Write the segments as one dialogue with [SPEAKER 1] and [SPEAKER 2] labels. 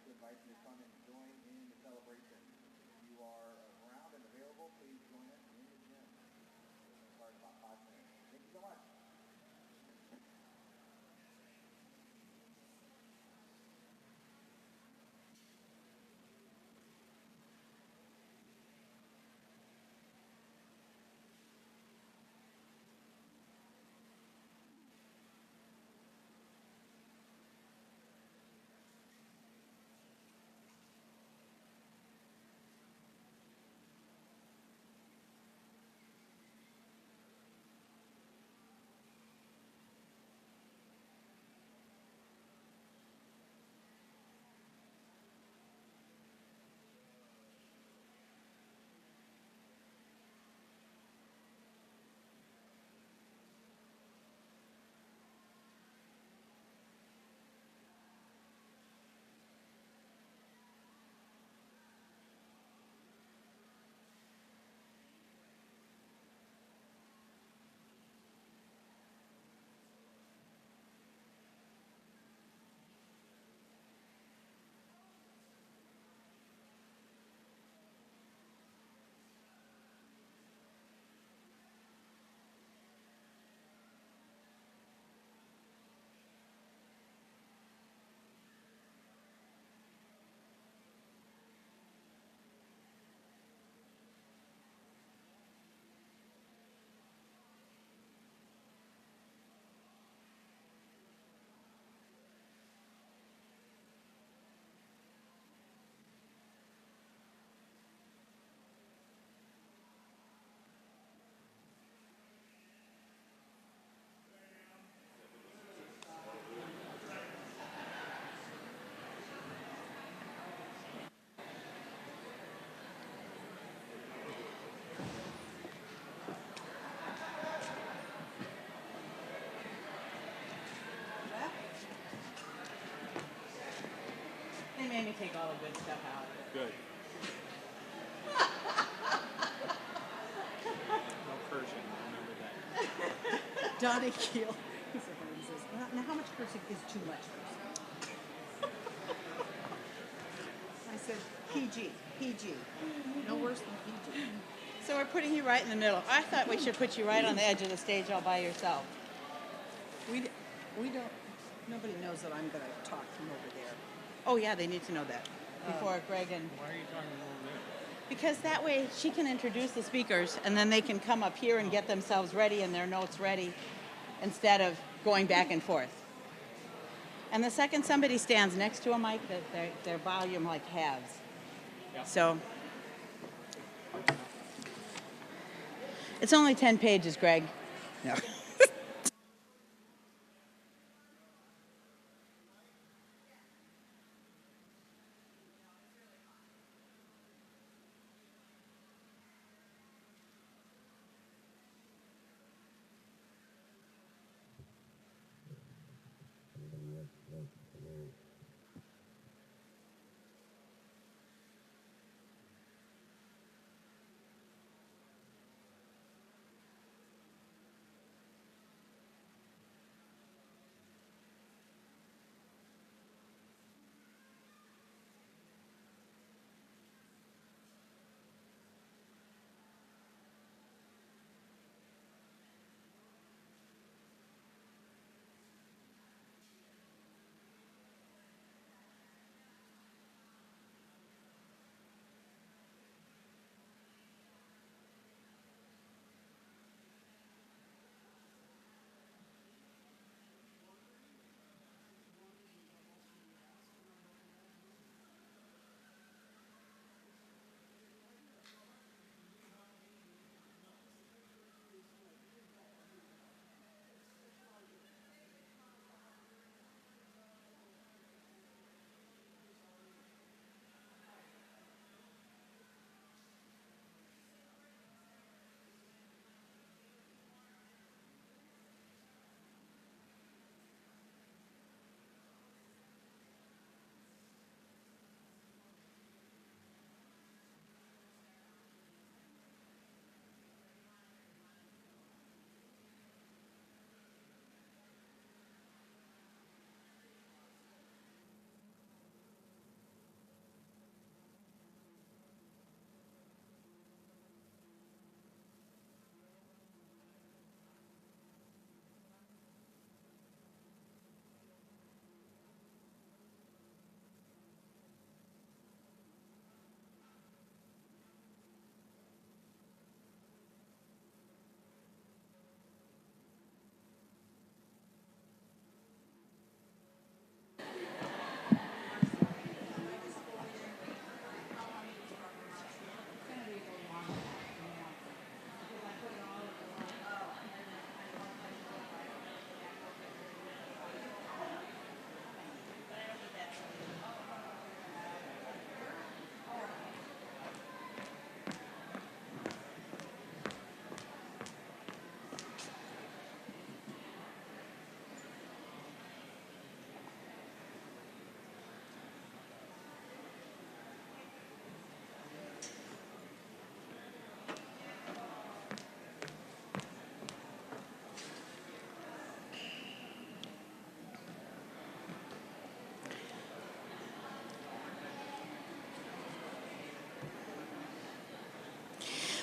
[SPEAKER 1] to invite you to come and join in the celebration. If you are around and available, please join us in the gym. We'll start in about 5 minutes. Thank you so much.
[SPEAKER 2] They made me take all the good stuff out.
[SPEAKER 3] Good. No Persian, remember that.
[SPEAKER 2] Donnie Keel. He says, now how much cursing is too much cursing? I said, PG. No worse than PG. So we're putting you right in the middle. I thought we should put you right on the edge of the stage all by yourself. We don't, nobody knows that I'm going to talk from over there. Oh yeah, they need to know that before Greg and...
[SPEAKER 3] Why are you talking over there?
[SPEAKER 2] Because that way she can introduce the speakers and then they can come up here and get themselves ready and their notes ready instead of going back and forth. And the second somebody stands next to a mic, their volume like halves.
[SPEAKER 3] Yeah.
[SPEAKER 2] So it's only 10 pages, Greg. No.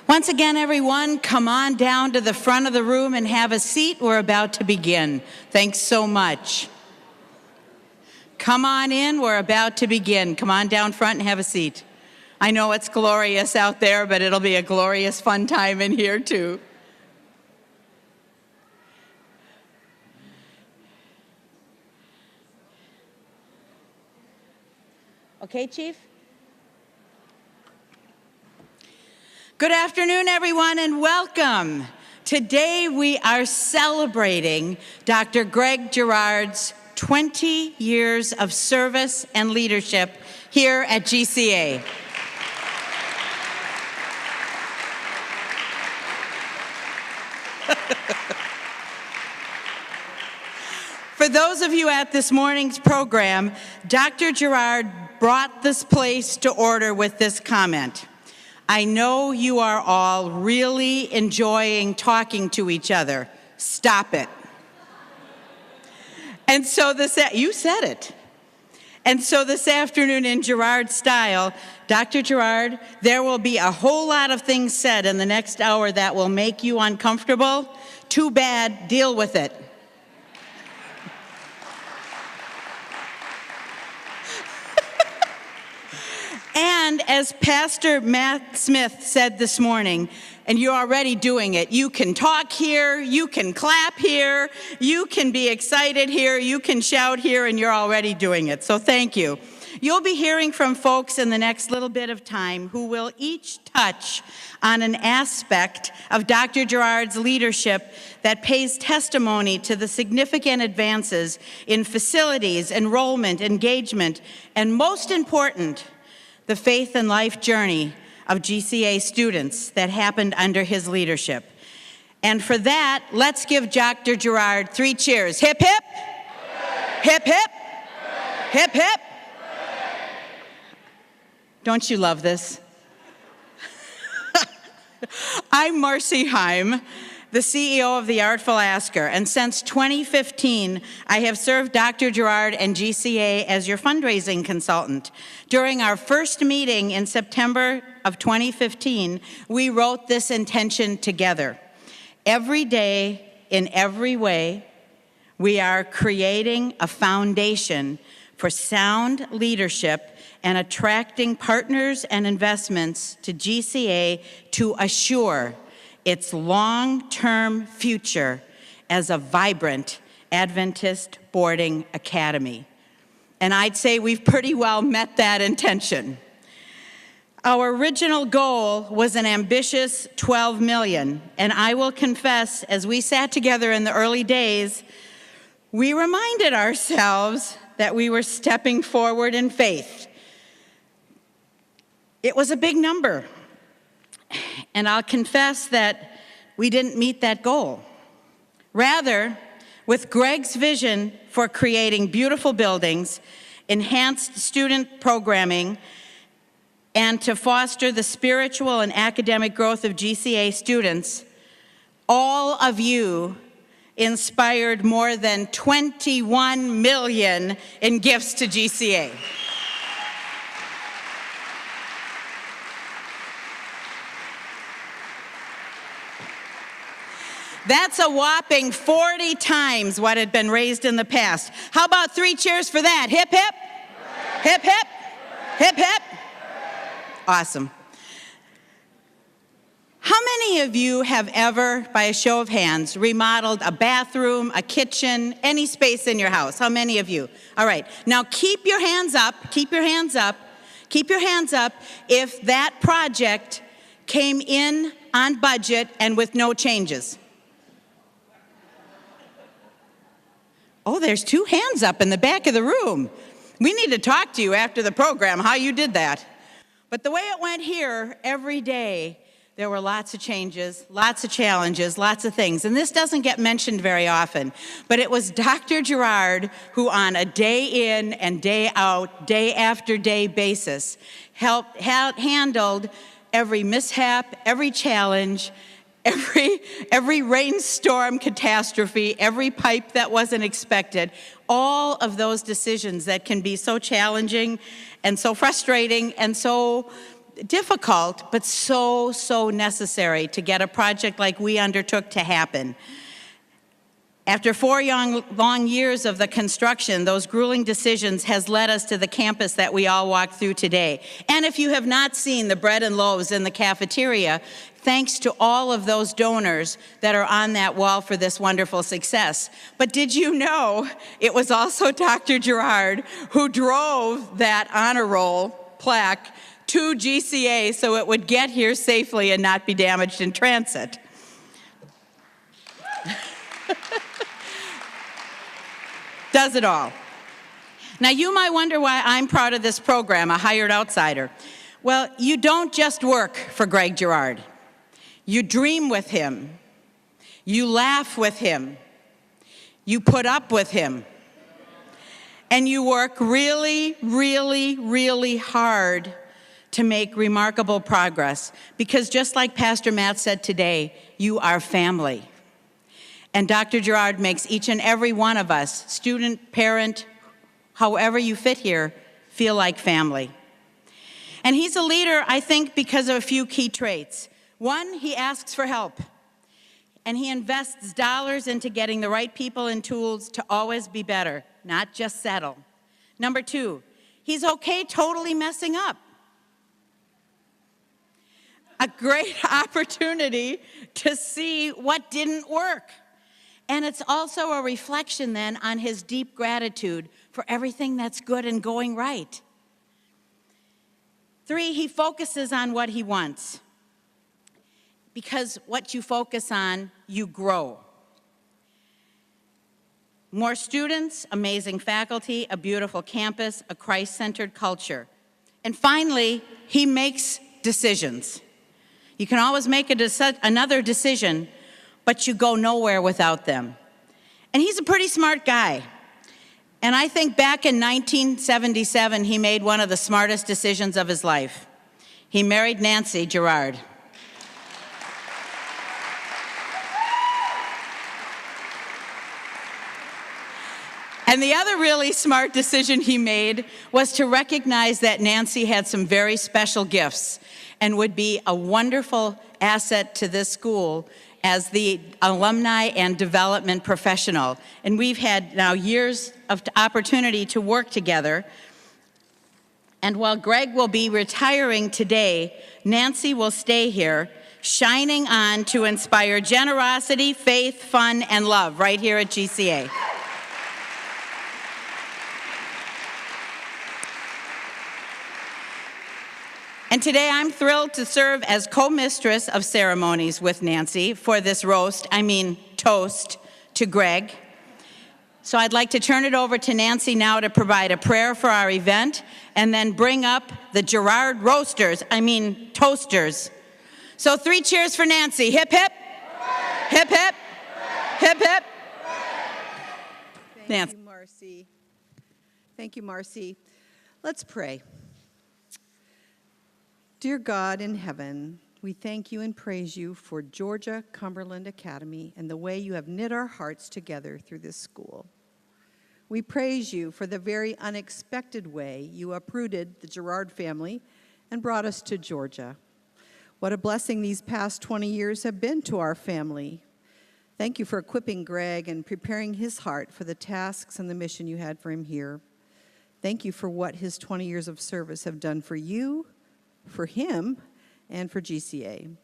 [SPEAKER 2] Once again, everyone, come on down to the front of the room and have a seat. We're about to begin. Thanks so much. Come on in. We're about to begin. Come on down front and have a seat. I know it's glorious out there, but it'll be a glorious, fun time in here, too. Okay, Chief? Good afternoon, everyone, and welcome. Today we are celebrating Dr. Greg Gerard's 20 years of service and leadership here at GCA. For those of you at this morning's program, Dr. Gerard brought this place to order with this comment. I know you are all really enjoying talking to each other. Stop it. And so you said it. And so this afternoon in Gerard style, Dr. Gerard, there will be a whole lot of things said in the next hour that will make you uncomfortable. Too bad, deal with it. And as Pastor Matt Smith said this morning, and you're already doing it, you can talk here, you can clap here, you can be excited here, you can shout here, and you're already doing it. So thank you. You'll be hearing from folks in the next little bit of time who will each touch on an aspect of Dr. Gerard's leadership that pays testimony to the significant advances in facilities, enrollment, engagement, and most important, the faith and life journey of GCA students that happened under his leadership. And for that, let's give Dr. Gerard 3 cheers. Hip, hip. Hip, hip. Hip, hip. Don't you love this? I'm Marcy Heim, the CEO of The Artful Asker, and since 2015, I have served Dr. Gerard and GCA as your fundraising consultant. During our first meeting in September of 2015, we wrote this intention together. Every day, in every way, we are creating a foundation for sound leadership and attracting partners and investments to GCA to assure its long-term future as a vibrant Adventist boarding academy. And I'd say we've pretty well met that intention. Our original goal was an ambitious $12 million, and I will confess, as we sat together in the early days, we reminded ourselves that we were stepping forward in faith. It was a big number. And I'll confess that we didn't meet that goal. Rather, with Greg's vision for creating beautiful buildings, enhanced student programming, and to foster the spiritual and academic growth of GCA students, all of you inspired more than $21 million in gifts to GCA. That's a whopping 40 times what had been raised in the past. How about 3 cheers for that? Hip, hip. Hip, hip. Hip, hip. Awesome. How many of you have ever, by a show of hands, remodeled a bathroom, a kitchen, any space in your house? How many of you? All right. Now keep your hands up. Keep your hands up. Keep your hands up if that project came in on budget and with no changes. Oh, there's 2 hands up in the back of the room. We need to talk to you after the program, how you did that. But the way it went here, every day, there were lots of changes, lots of challenges, lots of things. And this doesn't get mentioned very often. But it was Dr. Gerard who, on a day in and day out, day after day basis, handled every mishap, every challenge, every rainstorm catastrophe, every pipe that wasn't expected, all of those decisions that can be so challenging and so frustrating and so difficult, but so, so necessary to get a project like we undertook to happen. After 4 long years of the construction, those grueling decisions has led us to the campus that we all walk through today. And if you have not seen the bread and loaves in the cafeteria, thanks to all of those donors that are on that wall for this wonderful success. But did you know it was also Dr. Gerard who drove that honor roll plaque to GCA so it would get here safely and not be damaged in transit? Does it all. Now, you might wonder why I'm proud of this program, a hired outsider. Well, you don't just work for Greg Gerard. You dream with him. You laugh with him. You put up with him. And you work really, really, really hard to make remarkable progress. Because just like Pastor Matt said today, you are family. And Dr. Gerard makes each and every one of us, student, parent, however you fit here, feel like family. And he's a leader, I think, because of a few key traits. One, he asks for help. And he invests dollars into getting the right people and tools to always be better, not just settle. Number two, he's okay totally messing up. A great opportunity to see what didn't work. And it's also a reflection then on his deep gratitude for everything that's good and going right. Three, he focuses on what he wants. Because what you focus on, you grow. More students, amazing faculty, a beautiful campus, a Christ-centered culture. And finally, he makes decisions. You can always make another decision, but you go nowhere without them. And he's a pretty smart guy. And I think back in 1977, he made one of the smartest decisions of his life. He married Nancy Gerard. And the other really smart decision he made was to recognize that Nancy had some very special gifts and would be a wonderful asset to this school as the alumni and development professional. And we've had now years of opportunity to work together. And while Greg will be retiring today, Nancy will stay here, shining on to inspire generosity, faith, fun, and love right here at GCA. And today I'm thrilled to serve as co-mistress of ceremonies with Nancy for this toast to Greg. So I'd like to turn it over to Nancy now to provide a prayer for our event and then bring up the Gerard toasters. So 3 cheers for Nancy. Hip, hip. Hooray! Hip, hip. Hooray! Hip, hip.
[SPEAKER 4] Thank
[SPEAKER 2] Nancy.
[SPEAKER 4] you, Marcy. Thank you, Marcy. Let's pray. Dear God in heaven, we thank you and praise you for Georgia-Cumberland Academy and the way you have knit our hearts together through this school. We praise you for the very unexpected way you uprooted the Gerard family and brought us to Georgia. What a blessing these past 20 years have been to our family. Thank you for equipping Greg and preparing his heart for the tasks and the mission you had for him here. Thank you for what his 20 years of service have done for you, for him, and for GCA.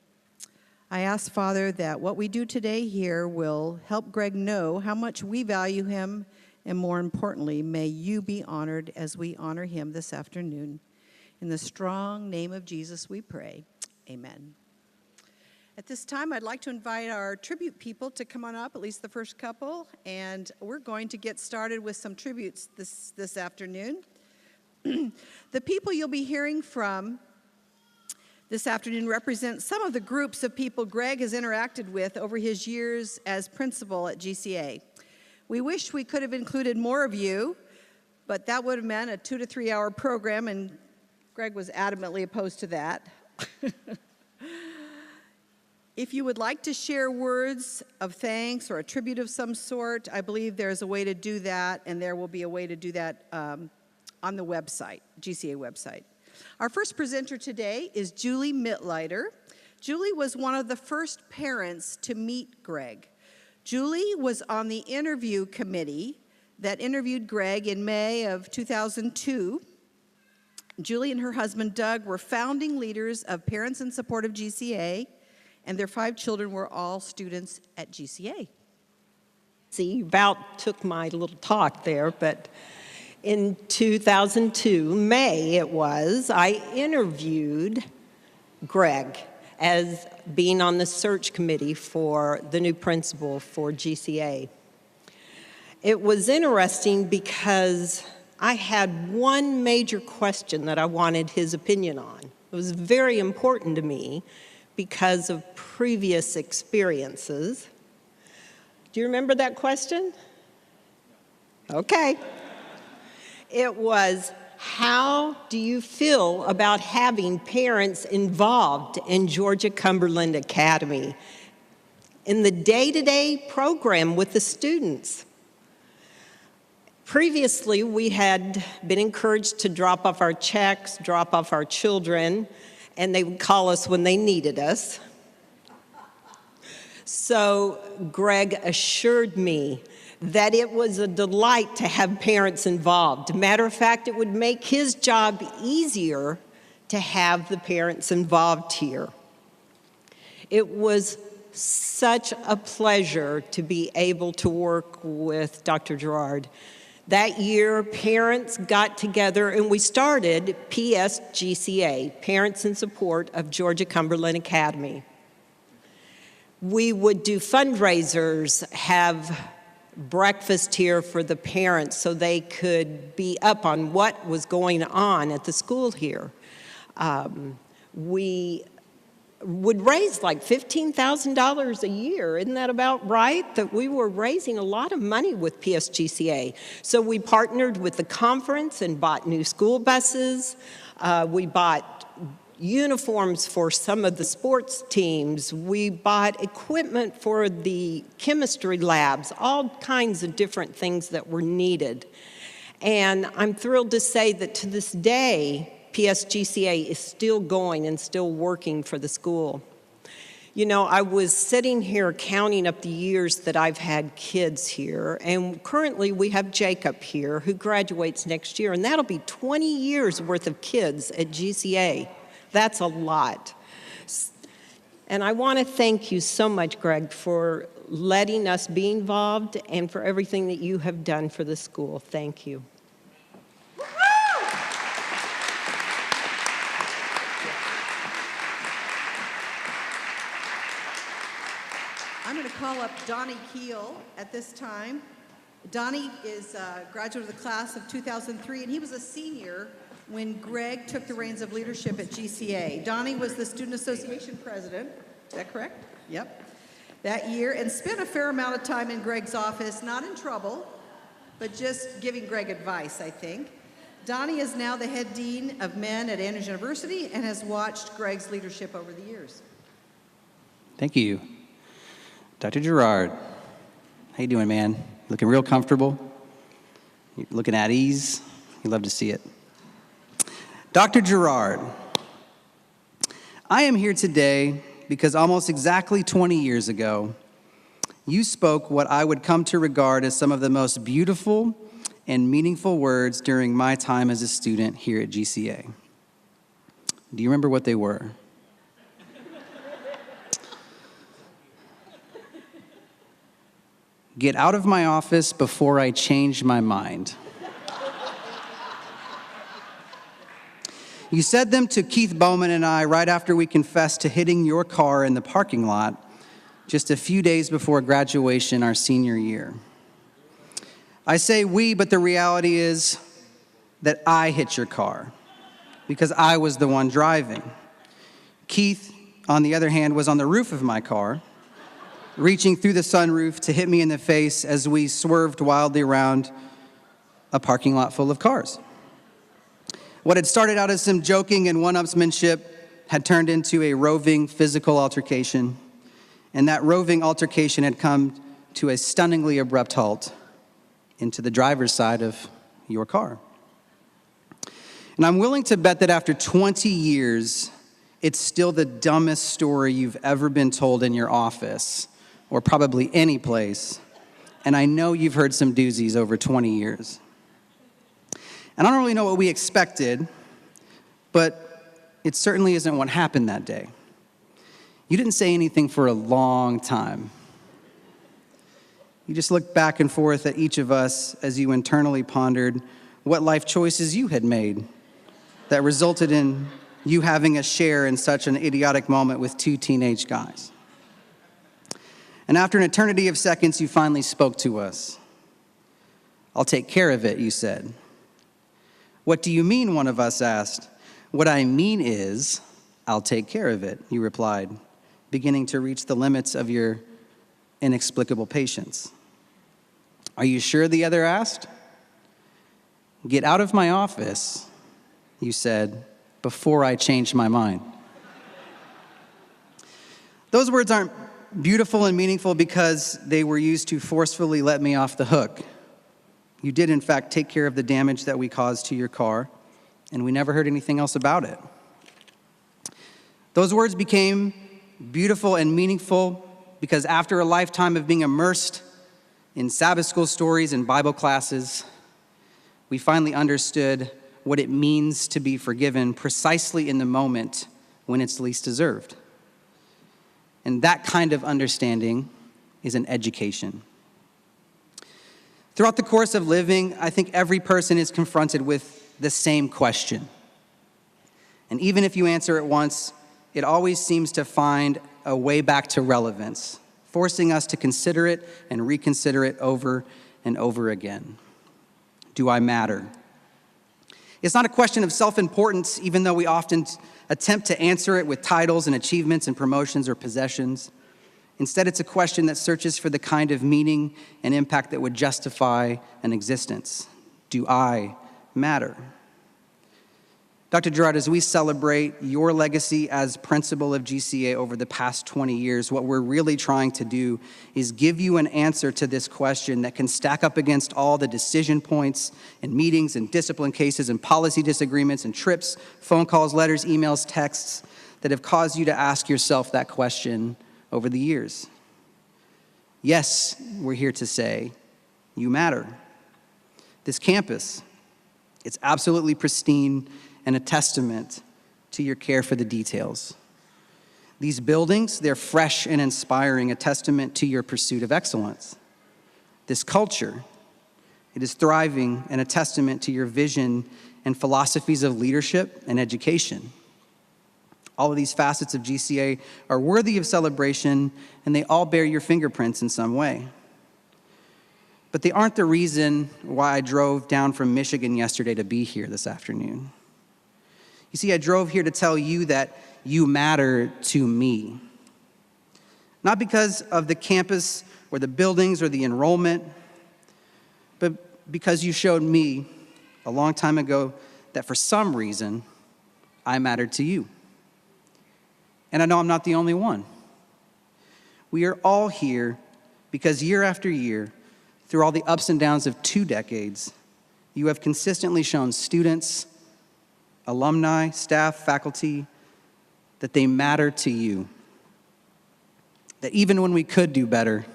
[SPEAKER 4] I ask, Father, that what we do today here will help Greg know how much we value him, and more importantly, may you be honored as we honor him this afternoon. In the strong name of Jesus we pray, amen. At this time, I'd like to invite our tribute people to come on up, at least the first couple, and we're going to get started with some tributes this afternoon. The people you'll be hearing from this afternoon represent some of the groups of people Greg has interacted with over his years as principal at GCA. We wish we could have included more of you, but that would have meant a 2 to 3 hour program, and Greg was adamantly opposed to that. If you would like to share words of thanks or a tribute of some sort, I believe there's a way to do that, and there will be a way to do that on the website, GCA website. Our first presenter today is Julie Mitliter. Julie was one of the first parents to meet Greg. Julie was on the interview committee that interviewed Greg in May of 2002. Julie and her husband Doug were founding leaders of Parents in Support of GCA, and their 5 children were all students at GCA.
[SPEAKER 5] See, you about took my little talk there, but in 2002, May it was, I interviewed Greg as being on the search committee for the new principal for GCA. It was interesting because I had one major question that I wanted his opinion on. It was very important to me because of previous experiences. Do you remember that question? Okay. It was, how do you feel about having parents involved in Georgia-Cumberland Academy in the day-to-day program with the students? Previously, we had been encouraged to drop off our checks, drop off our children, and they would call us when they needed us. So Greg assured me that it was a delight to have parents involved. Matter of fact, it would make his job easier to have the parents involved here. It was such a pleasure to be able to work with Dr. Gerard. That year, parents got together and we started PSGCA, Parents in Support of Georgia-Cumberland Academy. We would do fundraisers, have breakfast here for the parents so they could be up on what was going on at the school here. We would raise like $15,000 a year. Isn't that about right? That we were raising a lot of money with PSGCA. So we partnered with the conference and bought new school buses. We bought uniforms for some of the sports teams. We bought equipment for the chemistry labs, all kinds of different things that were needed. And I'm thrilled to say that to this day, PSGCA is still going and still working for the school. You know, I was sitting here counting up the years that I've had kids here, and currently we have Jacob here who graduates next year, and that'll be 20 years worth of kids at GCA. That's a lot. And I want to thank you so much, Greg, for letting us be involved and for everything that you have done for the school. Thank you.
[SPEAKER 4] I'm going to call up Donnie Keel at this time. Donnie is a graduate of the class of 2003, and he was a senior when Greg took the reins of leadership at GCA. Donnie was the Student Association president, is that correct? Yep. That year, and spent a fair amount of time in Greg's office, not in trouble, but just giving Greg advice, I think. Donnie is now the head dean of men at Andrews University and has watched Greg's leadership over the years.
[SPEAKER 6] Thank you. Dr. Gerard, how you doing, man? Looking real comfortable? You're looking at ease? You love to see it. Dr. Gerard, I am here today because almost exactly 20 years ago, you spoke what I would come to regard as some of the most beautiful and meaningful words during my time as a student here at GCA. Do you remember what they were? Get out of my office before I change my mind. You said them to Keith Bowman and I right after we confessed to hitting your car in the parking lot just a few days before graduation our senior year. I say we, but the reality is that I hit your car because I was the one driving. Keith, on the other hand, was on the roof of my car, reaching through the sunroof to hit me in the face as we swerved wildly around a parking lot full of cars. What had started out as some joking and one-upsmanship had turned into a roving physical altercation, and that roving altercation had come to a stunningly abrupt halt into the driver's side of your car. And I'm willing to bet that after 20 years, it's still the dumbest story you've ever been told in your office, or probably any place. And I know you've heard some doozies over 20 years. And I don't really know what we expected, but it certainly isn't what happened that day. You didn't say anything for a long time. You just looked back and forth at each of us as you internally pondered what life choices you had made that resulted in you having a share in such an idiotic moment with two teenage guys. And after an eternity of seconds, you finally spoke to us. "I'll take care of it," you said. "What do you mean?" one of us asked. "What I mean is, I'll take care of it," you replied, beginning to reach the limits of your inexplicable patience. "Are you sure?" the other asked. "Get out of my office," you said, "before I change my mind." Those words aren't beautiful and meaningful because they were used to forcefully let me off the hook. You did, in fact, take care of the damage that we caused to your car, and we never heard anything else about it. Those words became beautiful and meaningful because after a lifetime of being immersed in Sabbath school stories and Bible classes, we finally understood what it means to be forgiven precisely in the moment when it's least deserved. And that kind of understanding is an education. Throughout the course of living, I think every person is confronted with the same question. And even if you answer it once, it always seems to find a way back to relevance, forcing us to consider it and reconsider it over and over again. Do I matter? It's not a question of self-importance, even though we often attempt to answer it with titles and achievements and promotions or possessions. Instead, it's a question that searches for the kind of meaning and impact that would justify an existence. Do I matter? Dr. Gerard, as we celebrate your legacy as principal of GCA over the past 20 years, what we're really trying to do is give you an answer to this question that can stack up against all the decision points and meetings and discipline cases and policy disagreements and trips, phone calls, letters, emails, texts that have caused you to ask yourself that question over the years. Yes, we're here to say, you matter. This campus, it's absolutely pristine and a testament to your care for the details. These buildings, they're fresh and inspiring, a testament to your pursuit of excellence. This culture, it is thriving and a testament to your vision and philosophies of leadership and education. All of these facets of GCA are worthy of celebration, and they all bear your fingerprints in some way. But they aren't the reason why I drove down from Michigan yesterday to be here this afternoon. You see, I drove here to tell you that you matter to me. Not because of the campus or the buildings or the enrollment, but because you showed me a long time ago that for some reason, I mattered to you. And I know I'm not the only one. We are all here because year after year, through all the ups and downs of 2 decades, you have consistently shown students, alumni, staff, faculty, that they matter to you. That even when we could do better,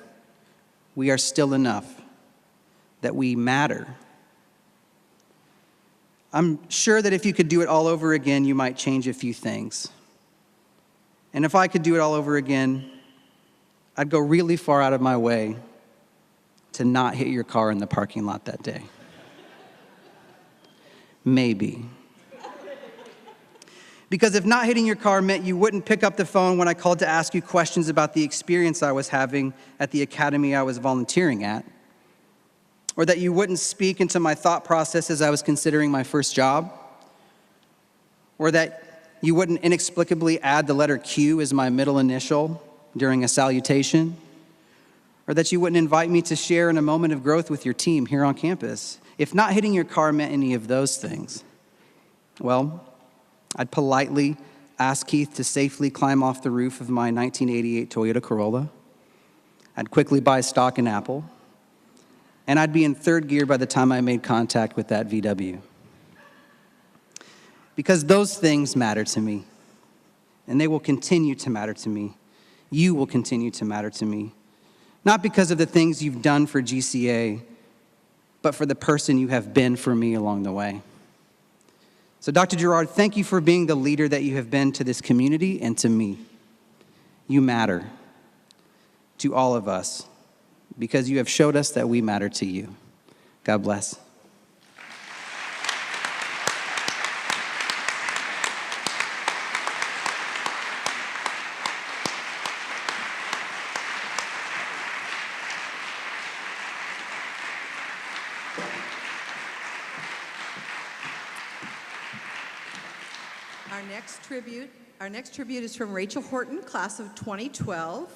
[SPEAKER 6] we are still enough. That we matter. I'm sure that if you could do it all over again, you might change a few things. And if I could do it all over again, I'd go really far out of my way to not hit your car in the parking lot that day. Maybe. Because if not hitting your car meant you wouldn't pick up the phone when I called to ask you questions about the experience I was having at the academy I was volunteering at, or that you wouldn't speak into my thought process as I was considering my first job, or that you wouldn't inexplicably add the letter Q as my middle initial during a salutation, or that you wouldn't invite me to share in a moment of growth with your team here on campus. If not hitting your car meant any of those things, well, I'd politely ask Keith to safely climb off the roof of my 1988 Toyota Corolla. I'd quickly buy stock in Apple, and I'd be in third gear by the time I made contact with that VW. because those things matter to me, and they will continue to matter to me. You will continue to matter to me, not because of the things you've done for GCA, but for the person you have been for me along the way. So, Dr. Gerard, thank you for being the leader that you have been to this community and to me. You matter to all of us because you have showed us that we matter to you. God bless.
[SPEAKER 4] Our next tribute is from Rachel Horton, class of 2012.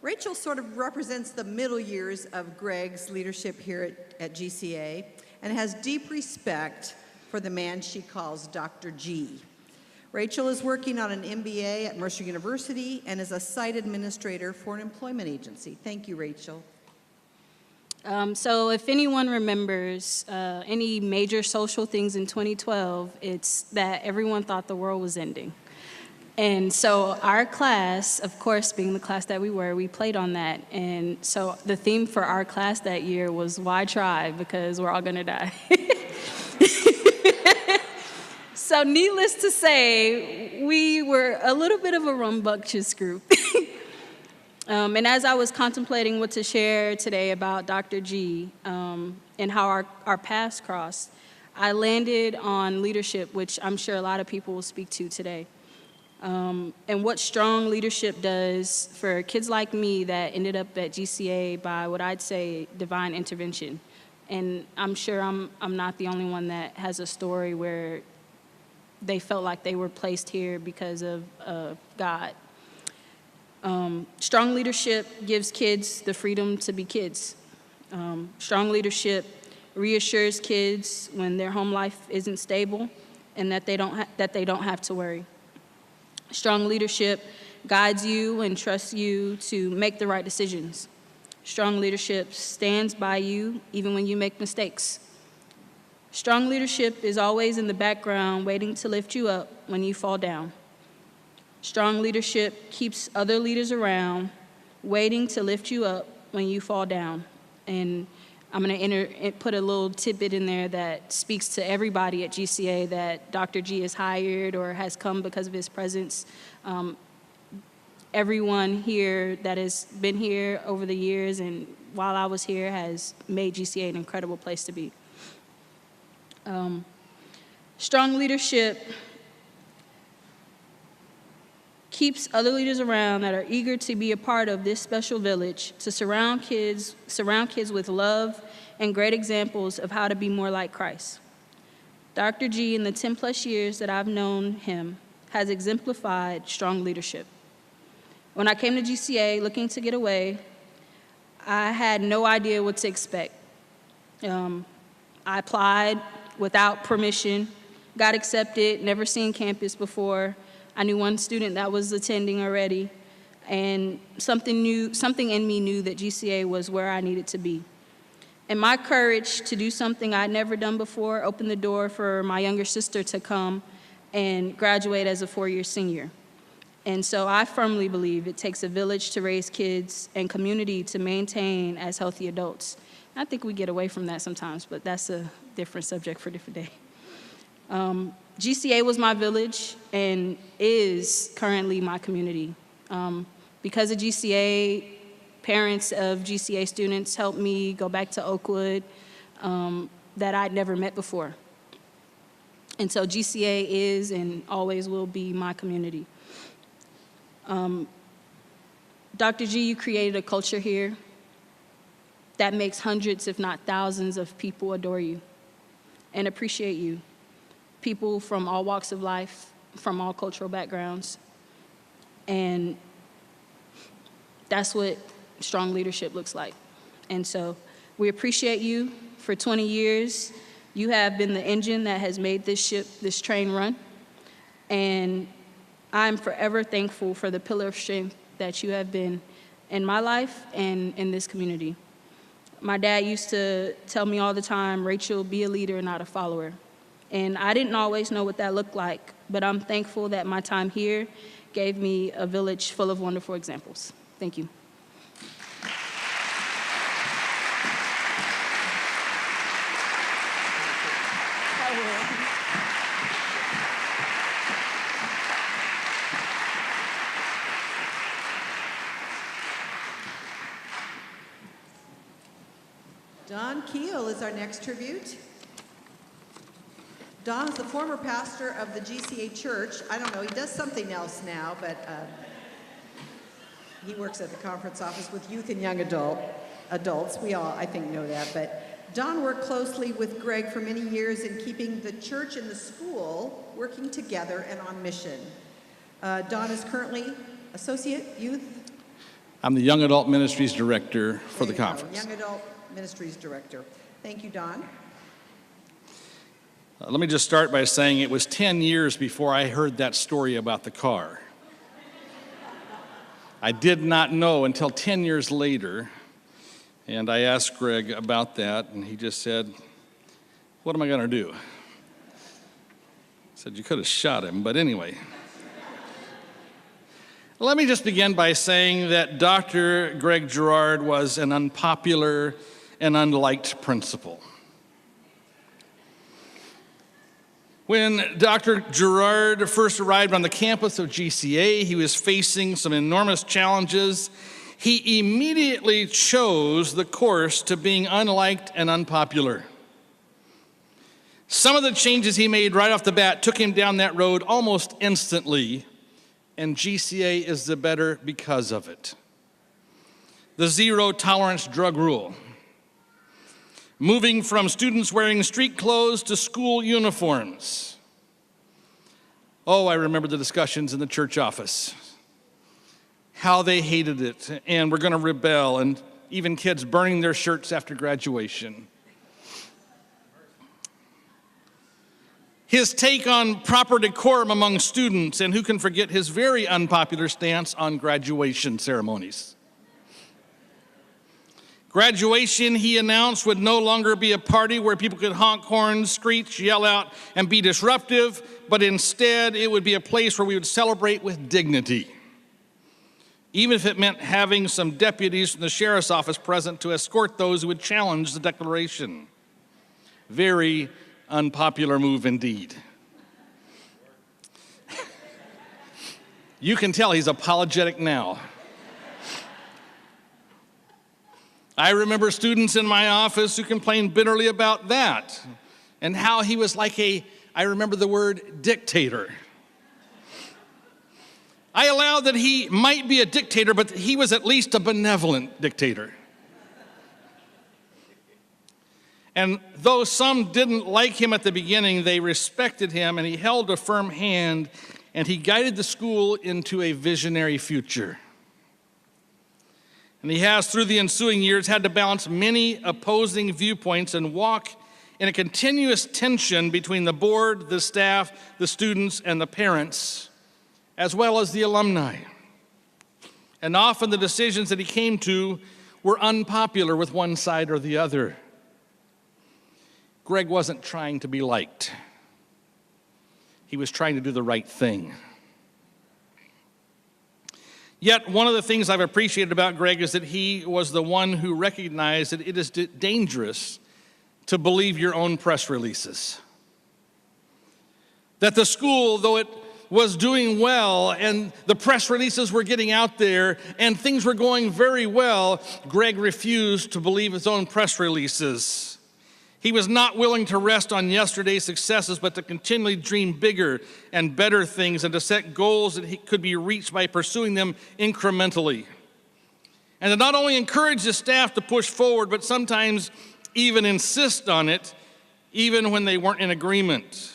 [SPEAKER 4] Rachel sort of represents the middle years of Greg's leadership here at GCA and has deep respect for the man she calls Dr. G. Rachel is working on an MBA at Mercer University and is a site administrator for an employment agency. Thank you, Rachel.
[SPEAKER 7] So if anyone remembers any major social things in 2012, it's that everyone thought the world was ending. And so our class, of course, being the class that we were, we played on that. And so the theme for our class that year was, why try? Because we're all gonna die. So needless to say, we were a little bit of a rambunctious group. And as I was contemplating what to share today about Dr. G and how our paths crossed, I landed on leadership, which I'm sure a lot of people will speak to today. And what strong leadership does for kids like me that ended up at GCA by what I'd say divine intervention. And I'm sure I'm not the only one that has a story where they felt like they were placed here because of God. Strong leadership gives kids the freedom to be kids. Strong leadership reassures kids when their home life isn't stable and that they don't have to worry. Strong leadership guides you and trusts you to make the right decisions. Strong leadership stands by you even when you make mistakes. Strong leadership is always in the background waiting to lift you up when you fall down. Strong leadership keeps other leaders around waiting to lift you up when you fall down. And I'm going to put a little tidbit in there that speaks to everybody at GCA that Dr. G has hired or has come because of his presence. Everyone here that has been here over the years and while I was here has made GCA an incredible place to be. Strong leadership keeps other leaders around that are eager to be a part of this special village to surround kids with love and great examples of how to be more like Christ. Dr. G, in the 10+ years that I've known him, has exemplified strong leadership. When I came to GCA looking to get away, I had no idea what to expect. I applied without permission, got accepted, never seen campus before. I knew one student that was attending already, and something in me knew that GCA was where I needed to be. And my courage to do something I'd never done before opened the door for my younger sister to come and graduate as a 4-year senior. And so I firmly believe it takes a village to raise kids and community to maintain as healthy adults. I think we get away from that sometimes, but that's a different subject for a different day. GCA was my village and is currently my community. Because of GCA, parents of GCA students helped me go back to Oakwood that I'd never met before. And so GCA is and always will be my community. Dr. G, you created a culture here that makes hundreds, if not thousands, of people adore you and appreciate you. People from all walks of life, from all cultural backgrounds. And that's what strong leadership looks like. And so we appreciate you. For 20 years, you have been the engine that has made this train run. And I'm forever thankful for the pillar of strength that you have been in my life and in this community. My dad used to tell me all the time, Rachel, be a leader, not a follower. And I didn't always know what that looked like, but I'm thankful that my time here gave me a village full of wonderful examples. Thank you.
[SPEAKER 4] Don Keel is our next tribute. Don is the former pastor of the GCA Church. I don't know, he does something else now, but he works at the conference office with youth and young adults. We all, I think, know that. But Don worked closely with Greg for many years in keeping the church and the school working together and on mission. Don is currently Associate Youth.
[SPEAKER 8] I'm the Young Adult Ministries Director for the conference.
[SPEAKER 4] Young Adult Ministries Director. Thank you, Don.
[SPEAKER 8] Let me just start by saying it was 10 years before I heard that story about the car. I did not know until 10 years later, and I asked Greg about that, and he just said, "What am I going to do?" I said, "You could have shot him," but anyway. Let me just begin by saying that Dr. Greg Gerard was an unpopular and unliked principal. When Dr. Gerard first arrived on the campus of GCA, he was facing some enormous challenges. He immediately chose the course to being unliked and unpopular. Some of the changes he made right off the bat took him down that road almost instantly, and GCA is the better because of it. The zero-tolerance drug rule. Moving from students wearing street clothes to school uniforms. Oh, I remember the discussions in the church office. How they hated it, and were going to rebel, and even kids burning their shirts after graduation. His take on proper decorum among students, and who can forget his very unpopular stance on graduation ceremonies. Graduation, he announced, would no longer be a party where people could honk horns, screech, yell out, and be disruptive, but instead it would be a place where we would celebrate with dignity, even if it meant having some deputies from the sheriff's office present to escort those who would challenge the declaration. Very unpopular move indeed. You can tell he's apologetic now. I remember students in my office who complained bitterly about that and how he was like I remember the word dictator. I allowed that he might be a dictator, but he was at least a benevolent dictator. And though some didn't like him at the beginning, they respected him, and he held a firm hand, and he guided the school into a visionary future. And he has, through the ensuing years, had to balance many opposing viewpoints and walk in a continuous tension between the board, the staff, the students, and the parents, as well as the alumni. And often the decisions that he came to were unpopular with one side or the other. Greg wasn't trying to be liked. He was trying to do the right thing. Yet, one of the things I've appreciated about Greg is that he was the one who recognized that it is dangerous to believe your own press releases. That the school, though it was doing well and the press releases were getting out there and things were going very well, Greg refused to believe his own press releases. He was not willing to rest on yesterday's successes, but to continually dream bigger and better things and to set goals that could be reached by pursuing them incrementally. And to not only encourage the staff to push forward, but sometimes even insist on it, even when they weren't in agreement.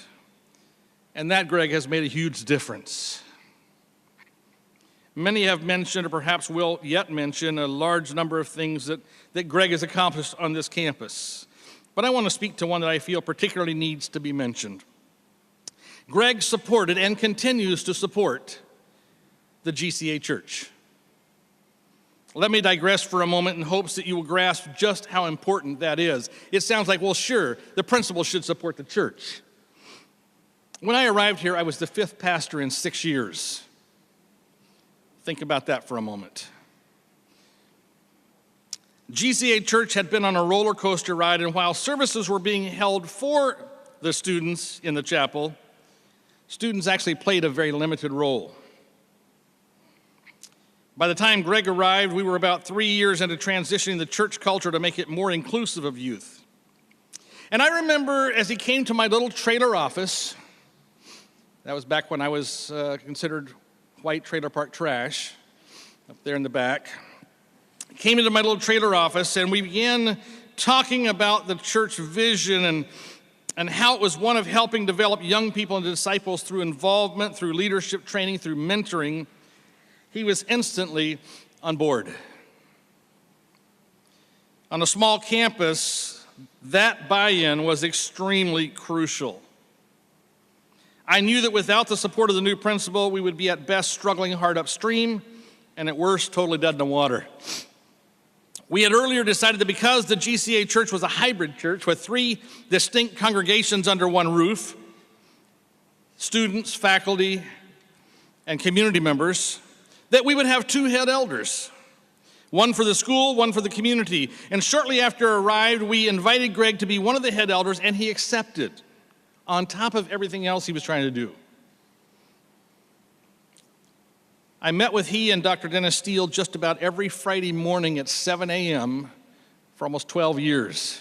[SPEAKER 8] And that, Greg, has made a huge difference. Many have mentioned, or perhaps will yet mention, a large number of things that Greg has accomplished on this campus. But I want to speak to one that I feel particularly needs to be mentioned. Greg supported and continues to support the GCA Church. Let me digress for a moment in hopes that you will grasp just how important that is. It sounds like, well, sure, the principal should support the church. When I arrived here, I was the 5th pastor in 6 years. Think about that for a moment. GCA Church had been on a roller coaster ride, and while services were being held for the students in the chapel, students actually played a very limited role. By the time Greg arrived, we were about 3 years into transitioning the church culture to make it more inclusive of youth. And I remember as he came to my little trailer office, that was back when I was considered white trailer park trash, up there in the back. Came into my little trailer office, and we began talking about the church vision and how it was one of helping develop young people and disciples through involvement, through leadership training, through mentoring. He was instantly on board. On a small campus, that buy-in was extremely crucial. I knew that without the support of the new principal, we would be at best struggling hard upstream, and at worst, totally dead in the water. We had earlier decided that because the GCA Church was a hybrid church with 3 distinct congregations under one roof, students, faculty, and community members, that we would have 2 head elders, one for the school, one for the community. And shortly after I arrived, we invited Greg to be one of the head elders, and he accepted, on top of everything else he was trying to do. I met with he and Dr. Dennis Steele just about every Friday morning at 7 a.m. for almost 12 years.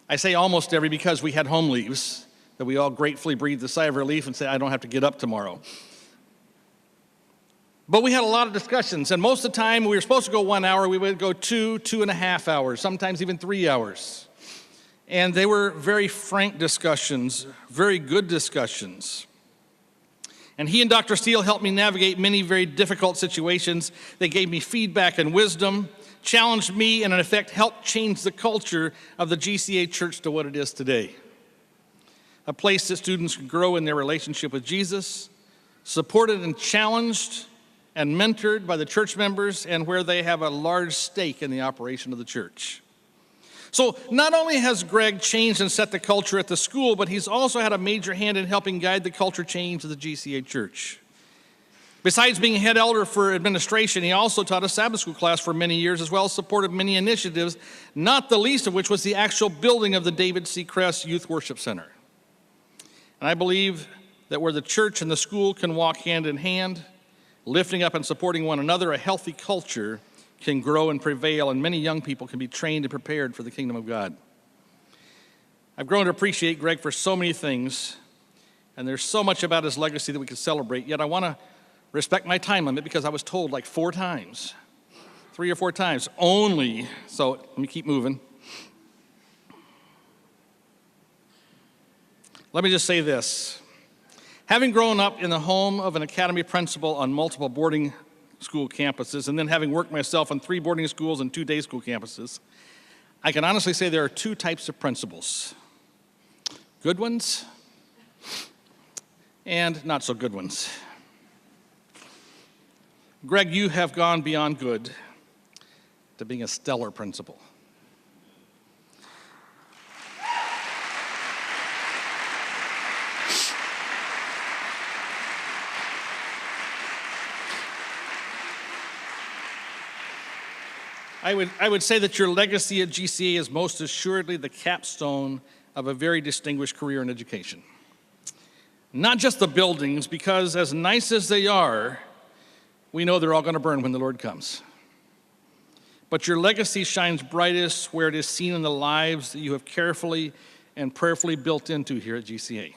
[SPEAKER 8] I say almost every because we had home leaves that we all gratefully breathed a sigh of relief and said, I don't have to get up tomorrow. But we had a lot of discussions, and most of the time we were supposed to go 1 hour, we would go 2.5 hours, sometimes even 3 hours. And they were very frank discussions, very good discussions. And he and Dr. Steele helped me navigate many very difficult situations. They gave me feedback and wisdom, challenged me, and in effect helped change the culture of the GCA Church to what it is today. A place that students can grow in their relationship with Jesus, supported and challenged and mentored by the church members, and where they have a large stake in the operation of the church. So not only has Greg changed and set the culture at the school, but he's also had a major hand in helping guide the culture change of the GCA Church. Besides being head elder for administration, he also taught a Sabbath school class for many years, as well as supported many initiatives, not the least of which was the actual building of the David C. Kress Youth Worship Center. And I believe that where the church and the school can walk hand in hand, lifting up and supporting one another, a healthy culture can grow and prevail, and many young people can be trained and prepared for the kingdom of God. I've grown to appreciate Greg for so many things, and there's so much about his legacy that we could celebrate, yet I want to respect my time limit because I was told like 3 or 4 times only, so let me keep moving. Let me just say this. Having grown up in the home of an academy principal on multiple boarding school campuses, and then having worked myself on 3 boarding schools and 2 day school campuses, I can honestly say there are 2 types of principals. Good ones and not so good ones. Greg, you have gone beyond good to being a stellar principal. I would say that your legacy at GCA is most assuredly the capstone of a very distinguished career in education. Not just the buildings, because as nice as they are, we know they're all going to burn when the Lord comes. But your legacy shines brightest where it is seen in the lives that you have carefully and prayerfully built into here at GCA.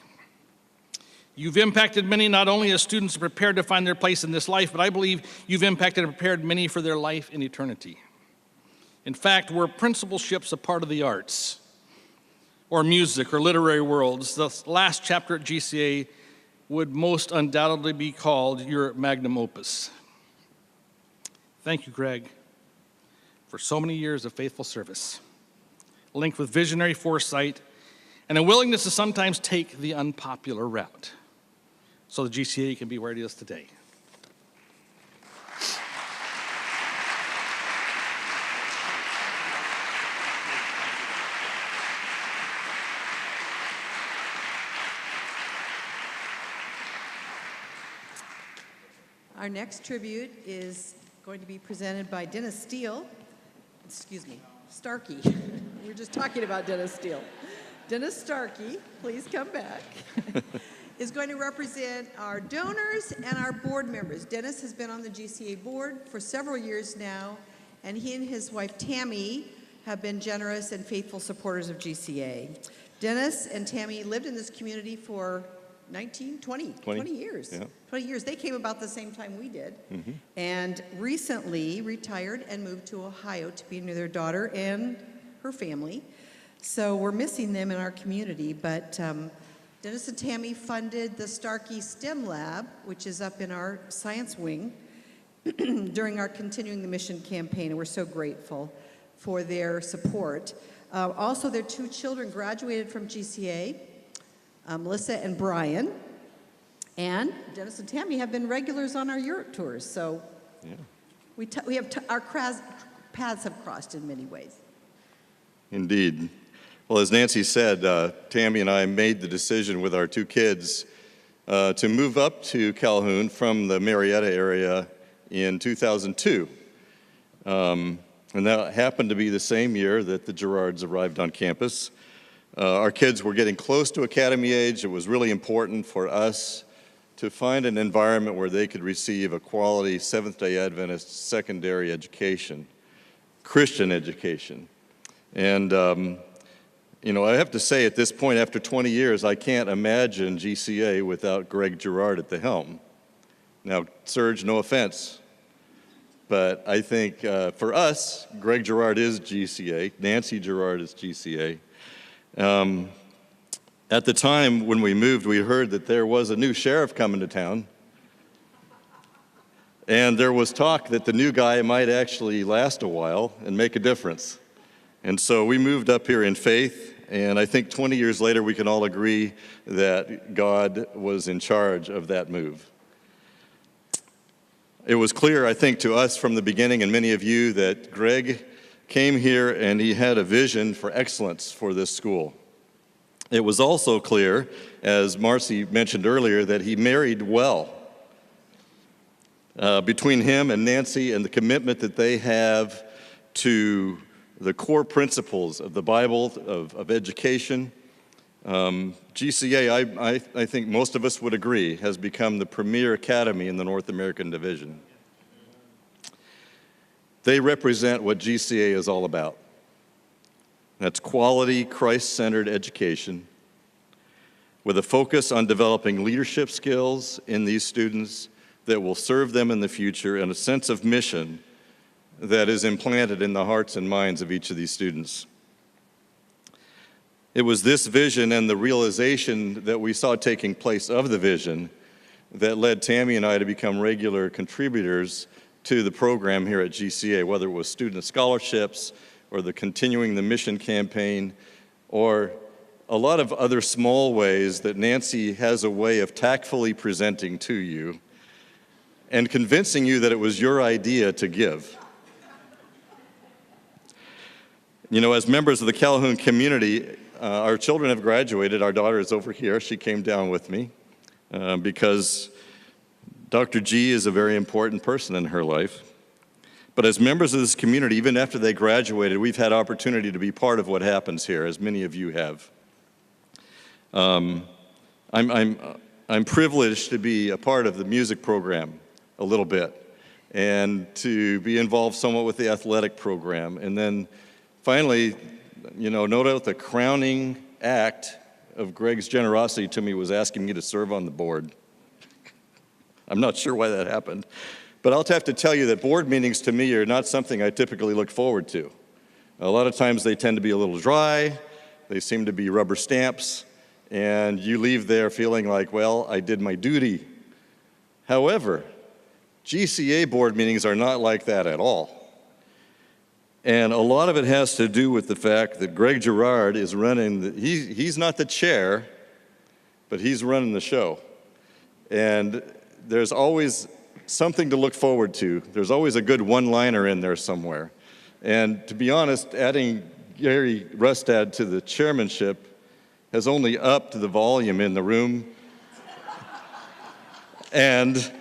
[SPEAKER 8] You've impacted many not only as students prepared to find their place in this life, but I believe you've impacted and prepared many for their life in eternity. In fact, were principalships a part of the arts, or music, or literary worlds, the last chapter at GCA would most undoubtedly be called your magnum opus. Thank you, Greg, for so many years of faithful service, linked with visionary foresight and a willingness to sometimes take the unpopular route so the GCA can be where it is today.
[SPEAKER 4] Our next tribute is going to be presented by Dennis Starkey. We were just talking about Dennis Steele. Dennis Starkey, please come back, is going to represent our donors and our board members. Dennis has been on the GCA board for several years now, and he and his wife Tammy have been generous and faithful supporters of GCA. Dennis and Tammy lived in this community for 20 years.
[SPEAKER 9] Yeah.
[SPEAKER 4] 20 years. They came about the same time we did, and recently retired and moved to Ohio to be near their daughter and her family. So we're missing them in our community, but Dennis and Tammy funded the Starkey STEM Lab, which is up in our science wing, during our Continuing the Mission campaign, and we're so grateful for their support. Also, their 2 children graduated from GCA, Melissa and Brian, and Dennis and Tammy have been regulars on our Europe tours, so yeah. Our paths have crossed in many ways.
[SPEAKER 9] Indeed. Well, as Nancy said, Tammy and I made the decision with our 2 kids to move up to Calhoun from the Marietta area in 2002. And that happened to be the same year that the Gerards arrived on campus. Our kids were getting close to academy age. It was really important for us to find an environment where they could receive a quality Seventh-day Adventist secondary education, Christian education. And, you know, I have to say at this point, after 20 years, I can't imagine GCA without Greg Gerard at the helm. Now, Serge, no offense, but I think for us, Greg Gerard is GCA, Nancy Gerard is GCA. At the time when we moved, we heard that there was a new sheriff coming to town. And there was talk that the new guy might actually last a while and make a difference. And so we moved up here in faith, and I think 20 years later we can all agree that God was in charge of that move. It was clear, I think, to us from the beginning, and many of you, that Greg came here and he had a vision for excellence for this school. It was also clear, as Marcy mentioned earlier, that he married well. Between him and Nancy and the commitment that they have to the core principles of the Bible, of education, GCA, I think most of us would agree, has become the premier academy in the North American division. They represent what GCA is all about. That's quality, Christ-centered education with a focus on developing leadership skills in these students that will serve them in the future, and a sense of mission that is implanted in the hearts and minds of each of these students. It was this vision and the realization that we saw taking place of the vision that led Tammy and I to become regular contributors to the program here at GCA, whether it was student scholarships or the Continuing the Mission campaign, or a lot of other small ways that Nancy has a way of tactfully presenting to you and convincing you that it was your idea to give. You know, as members of the Calhoun community, our children have graduated. Our daughter is over here. She came down with me because Dr. G is a very important person in her life. But as members of this community, even after they graduated, we've had opportunity to be part of what happens here, as many of you have. I'm privileged to be a part of the music program a little bit, and to be involved somewhat with the athletic program. And then finally, you know, no doubt the crowning act of Greg's generosity to me was asking me to serve on the board. I'm not sure why that happened. But I'll have to tell you that board meetings to me are not something I typically look forward to. A lot of times they tend to be a little dry, they seem to be rubber stamps, and you leave there feeling like, well, I did my duty. However, GCA board meetings are not like that at all. And a lot of it has to do with the fact that Greg Gerard is running, he's not the chair, but he's running the show. And there's always something to look forward to. There's always a good one-liner in there somewhere. And to be honest, adding Gary Rustad to the chairmanship has only upped the volume in the room. And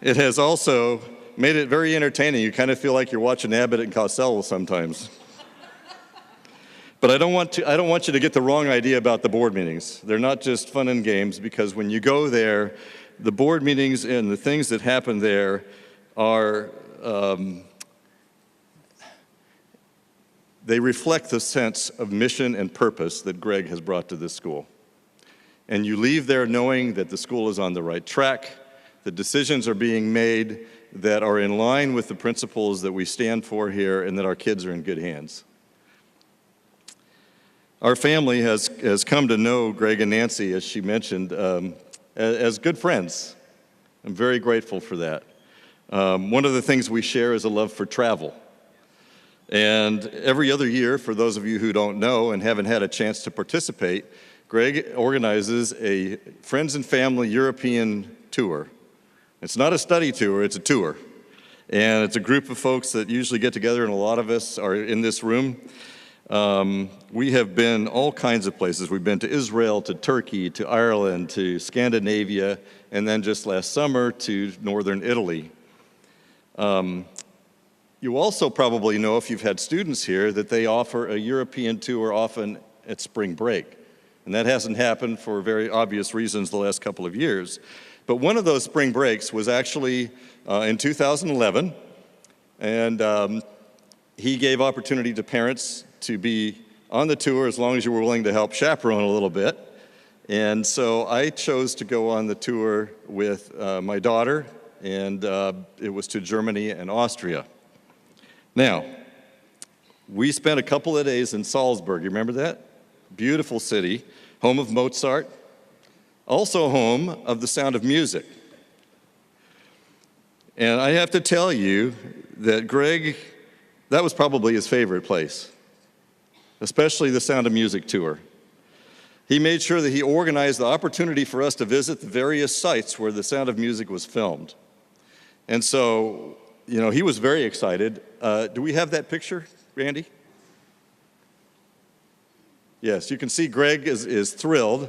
[SPEAKER 9] it has also made it very entertaining. You kind of feel like you're watching Abbott and Costello sometimes. But I don't want you to get the wrong idea about the board meetings. They're not just fun and games, because when you go there, the board meetings and the things that happen there are, they reflect the sense of mission and purpose that Greg has brought to this school. And you leave there knowing that the school is on the right track, that decisions are being made that are in line with the principles that we stand for here, and that our kids are in good hands. Our family has come to know Greg and Nancy, as she mentioned, as good friends. I'm very grateful for that. One of the things we share is a love for travel. And every other year, for those of you who don't know and haven't had a chance to participate, Greg organizes a Friends and Family European tour. It's not a study tour, it's a tour. And it's a group of folks that usually get together, and a lot of us are in this room. We have been all kinds of places. We've been to Israel, to Turkey, to Ireland, to Scandinavia, and then just last summer to northern Italy. You also probably know, if you've had students here, that they offer a European tour often at spring break. And that hasn't happened for very obvious reasons the last couple of years. But one of those spring breaks was actually in 2011, and he gave opportunity to parents to be on the tour as long as you were willing to help chaperone a little bit. And so I chose to go on the tour with my daughter, and it was to Germany and Austria. Now, we spent a couple of days in Salzburg. You remember that? Beautiful city, home of Mozart, also home of The Sound of Music. And I have to tell you that Greg, that was probably his favorite place, especially the Sound of Music tour. He made sure that he organized the opportunity for us to visit the various sites where the Sound of Music was filmed. And so, you know, he was very excited. Do we have that picture, Randy? Yes, you can see Greg is thrilled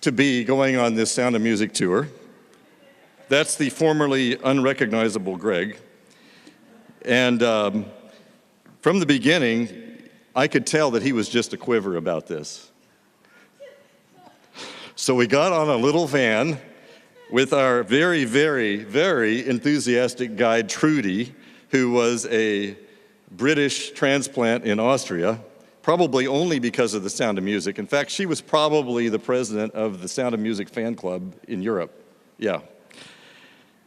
[SPEAKER 9] to be going on this Sound of Music tour. That's the formerly unrecognizable Greg. And from the beginning, I could tell that he was just a quiver about this. So we got on a little van with our very, very, very enthusiastic guide, Trudy, who was a British transplant in Austria, probably only because of the Sound of Music. In fact, she was probably the president of the Sound of Music fan club in Europe. Yeah.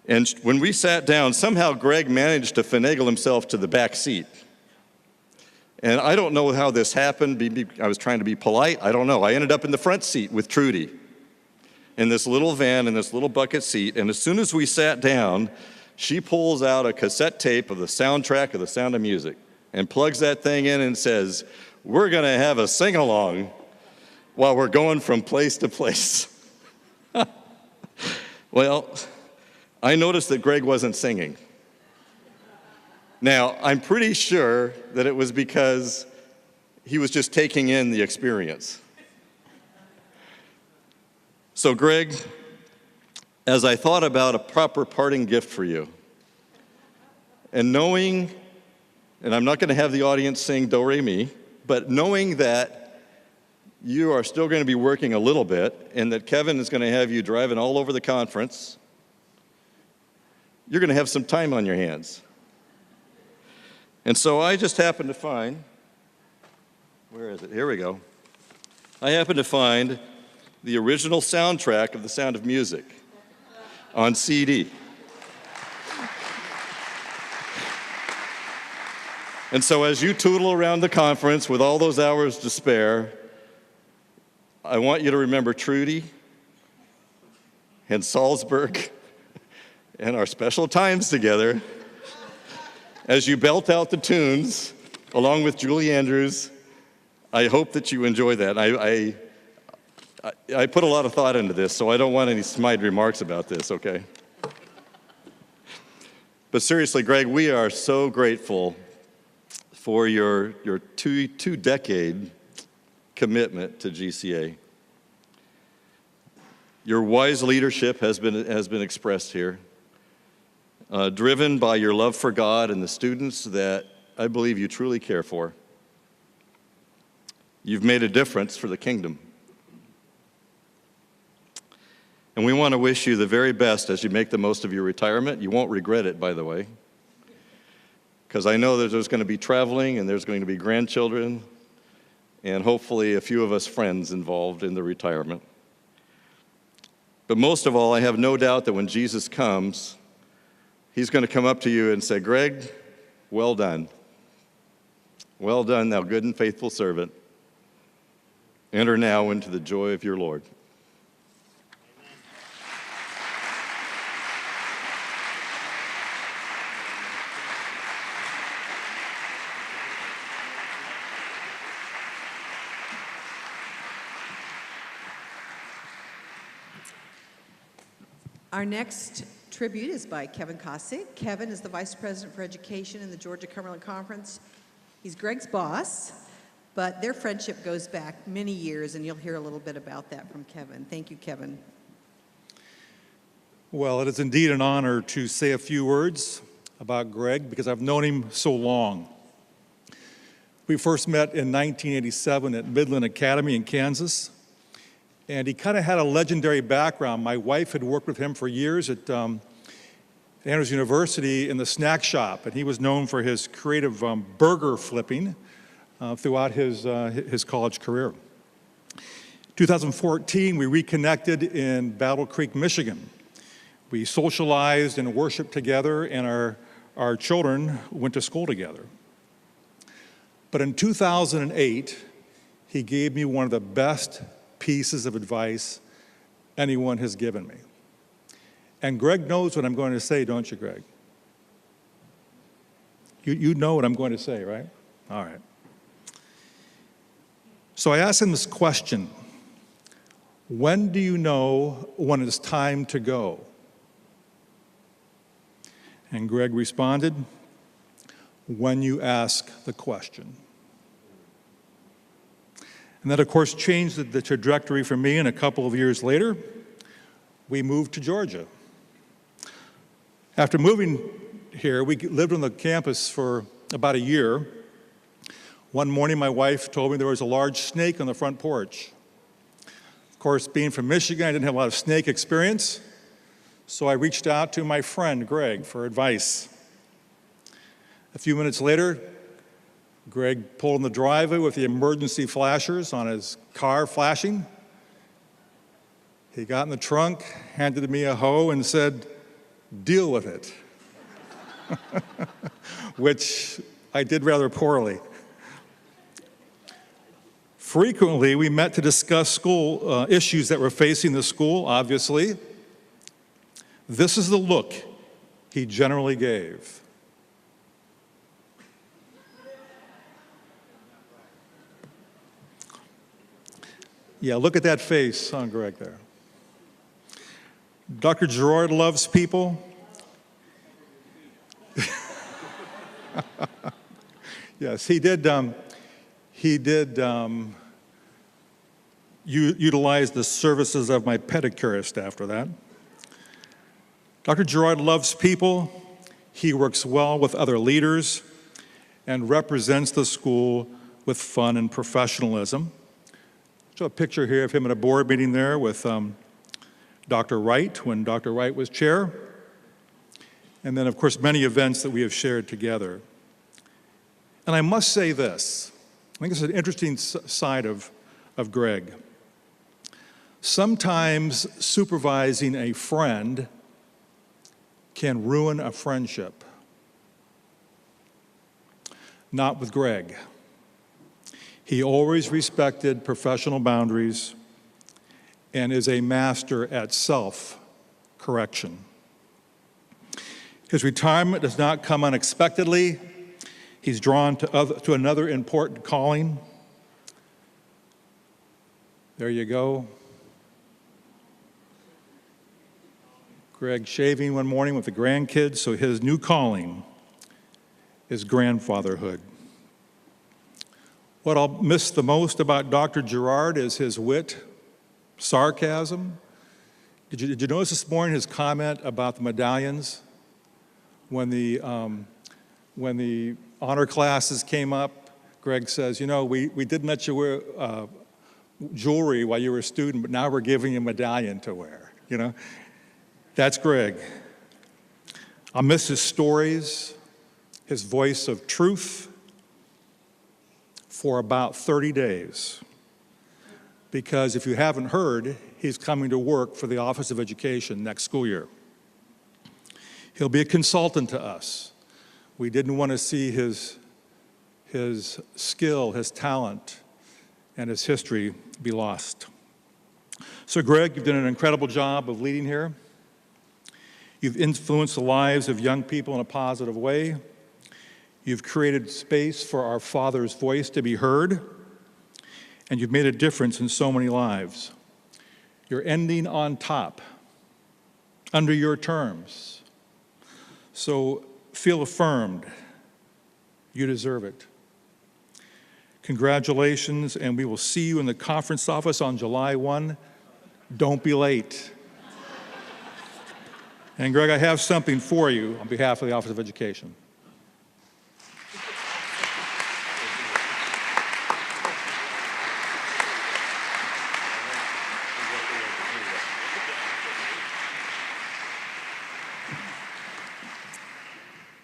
[SPEAKER 9] And when we sat down, somehow Greg managed to finagle himself to the back seat. And I don't know how this happened. I was trying to be polite. I don't know. I ended up in the front seat with Trudy in this little van, in this little bucket seat. And as soon as we sat down, she pulls out a cassette tape of the soundtrack of The Sound of Music and plugs that thing in and says, "We're going to have a sing-along while we're going from place to place." Well, I noticed that Greg wasn't singing. Now, I'm pretty sure that it was because he was just taking in the experience. So, Greg, as I thought about a proper parting gift for you, and knowing, and I'm not going to have the audience sing Do Re Mi, but knowing that you are still going to be working a little bit, and that Kevin is going to have you driving all over the conference, you're going to have some time on your hands. And so I just happened to find, where is it? Here we go. I happened to find the original soundtrack of The Sound of Music on CD. And so as you tootle around the conference with all those hours to spare, I want you to remember Trudy and Salzburg and our special times together as you belt out the tunes along with Julie Andrews. I hope that you enjoy that. I put a lot of thought into this, so I don't want any snide remarks about this, okay? But seriously, Greg, we are so grateful for your two-decade commitment to GCA. Your wise leadership has been expressed here. driven by your love for God and the students that I believe you truly care for. You've made a difference for the kingdom. And we want to wish you the very best as you make the most of your retirement. You won't regret it, by the way, because I know that there's going to be traveling and there's going to be grandchildren and hopefully a few of us friends involved in the retirement. But most of all, I have no doubt that when Jesus comes, he's going to come up to you and say, Greg, well done. Well done, thou good and faithful servant. Enter now into the joy of your Lord.
[SPEAKER 4] Our next tribute is by Kevin Kasich. Kevin is the Vice President for Education in the Georgia-Cumberland Conference. He's Greg's boss, but their friendship goes back many years, and you'll hear a little bit about that from Kevin. Thank you, Kevin.
[SPEAKER 10] Well, it is indeed an honor to say a few words about Greg because I've known him so long. We first met in 1987 at Midland Academy in Kansas. And he kind of had a legendary background. My wife had worked with him for years at Andrews University in the snack shop, and he was known for his creative burger flipping throughout his college career. 2014, we reconnected in Battle Creek, Michigan. We socialized and worshiped together, and our children went to school together. But in 2008, he gave me one of the best pieces of advice anyone has given me. And Greg knows what I'm going to say, don't you, Greg? You know what I'm going to say, right? All right. So I asked him this question: when do you know when it's time to go? And Greg responded, when you ask the question. And that, of course, changed the trajectory for me, and a couple of years later, we moved to Georgia. After moving here, we lived on the campus for about a year. One morning, my wife told me there was a large snake on the front porch. Of course, being from Michigan, I didn't have a lot of snake experience, so I reached out to my friend, Greg, for advice. A few minutes later, Greg pulled in the driveway with the emergency flashers on his car flashing. He got in the trunk, handed me a hoe, and said, "Deal with it," which I did rather poorly. Frequently, we met to discuss school issues that were facing the school, obviously. This is the look he generally gave. Yeah, look at that face on Greg there. Dr. Gerard loves people. Yes, he did utilize the services of my pedicurist after that. Dr. Gerard loves people. He works well with other leaders and represents the school with fun and professionalism. So a picture here of him at a board meeting there with Dr. Wright, when Dr. Wright was chair. And then, of course, many events that we have shared together. And I must say this, I think it's an interesting side of Greg. Sometimes supervising a friend can ruin a friendship. Not with Greg. He always respected professional boundaries and is a master at self-correction. His retirement does not come unexpectedly. He's drawn to another important calling. There you go. Greg shaving one morning with the grandkids, so his new calling is grandfatherhood. What I'll miss the most about Dr. Gerard is his wit, sarcasm. Did you notice this morning his comment about the medallions? when the honor classes came up, Greg says, you know, we didn't let you wear jewelry while you were a student, but now we're giving you a medallion to wear, you know? That's Greg. I'll miss his stories, his voice of truth for about 30 days. Because if you haven't heard, he's coming to work for the Office of Education next school year. He'll be a consultant to us. We didn't want to see his skill, his talent, and his history be lost. So Greg, you've done an incredible job of leading here. You've influenced the lives of young people in a positive way. You've created space for our Father's voice to be heard, and you've made a difference in so many lives. You're ending on top, under your terms. So feel affirmed. You deserve it. Congratulations, and we will see you in the conference office on July 1. Don't be late. And Greg, I have something for you on behalf of the Office of Education.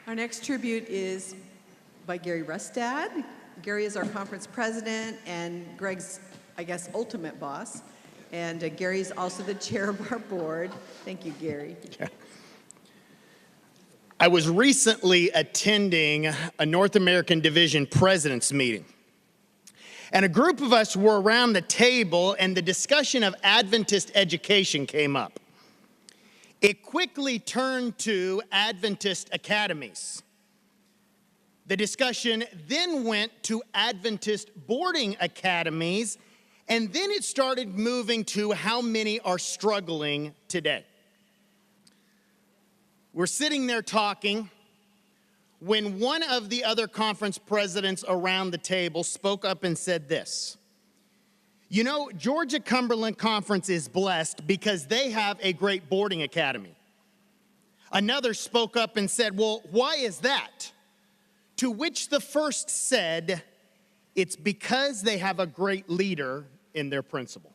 [SPEAKER 4] Our next tribute is by Gary Rustad. Gary is our conference president and Greg's, I guess, ultimate boss. And Gary's also the chair of our board. Thank you, Gary.
[SPEAKER 11] Yeah. I was recently attending a North American Division President's meeting. And a group of us were around the table and the discussion of Adventist education came up. It quickly turned to Adventist academies. The discussion then went to Adventist boarding academies, and then it started moving to how many are struggling today. We're sitting there talking when one of the other conference presidents around the table spoke up and said this. You know, Georgia-Cumberland Conference is blessed because they have a great boarding academy. Another spoke up and said, well, why is that? To which the first said, it's because they have a great leader in their principal.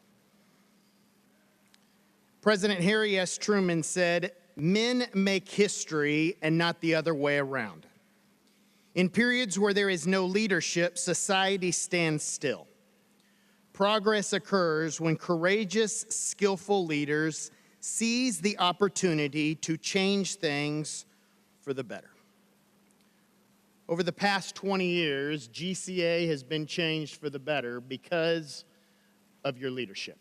[SPEAKER 11] President Harry S. Truman said, men make history and not the other way around. In periods where there is no leadership, society stands still. Progress occurs when courageous, skillful leaders seize the opportunity to change things for the better. Over the past 20 years, GCA has been changed for the better because of your leadership.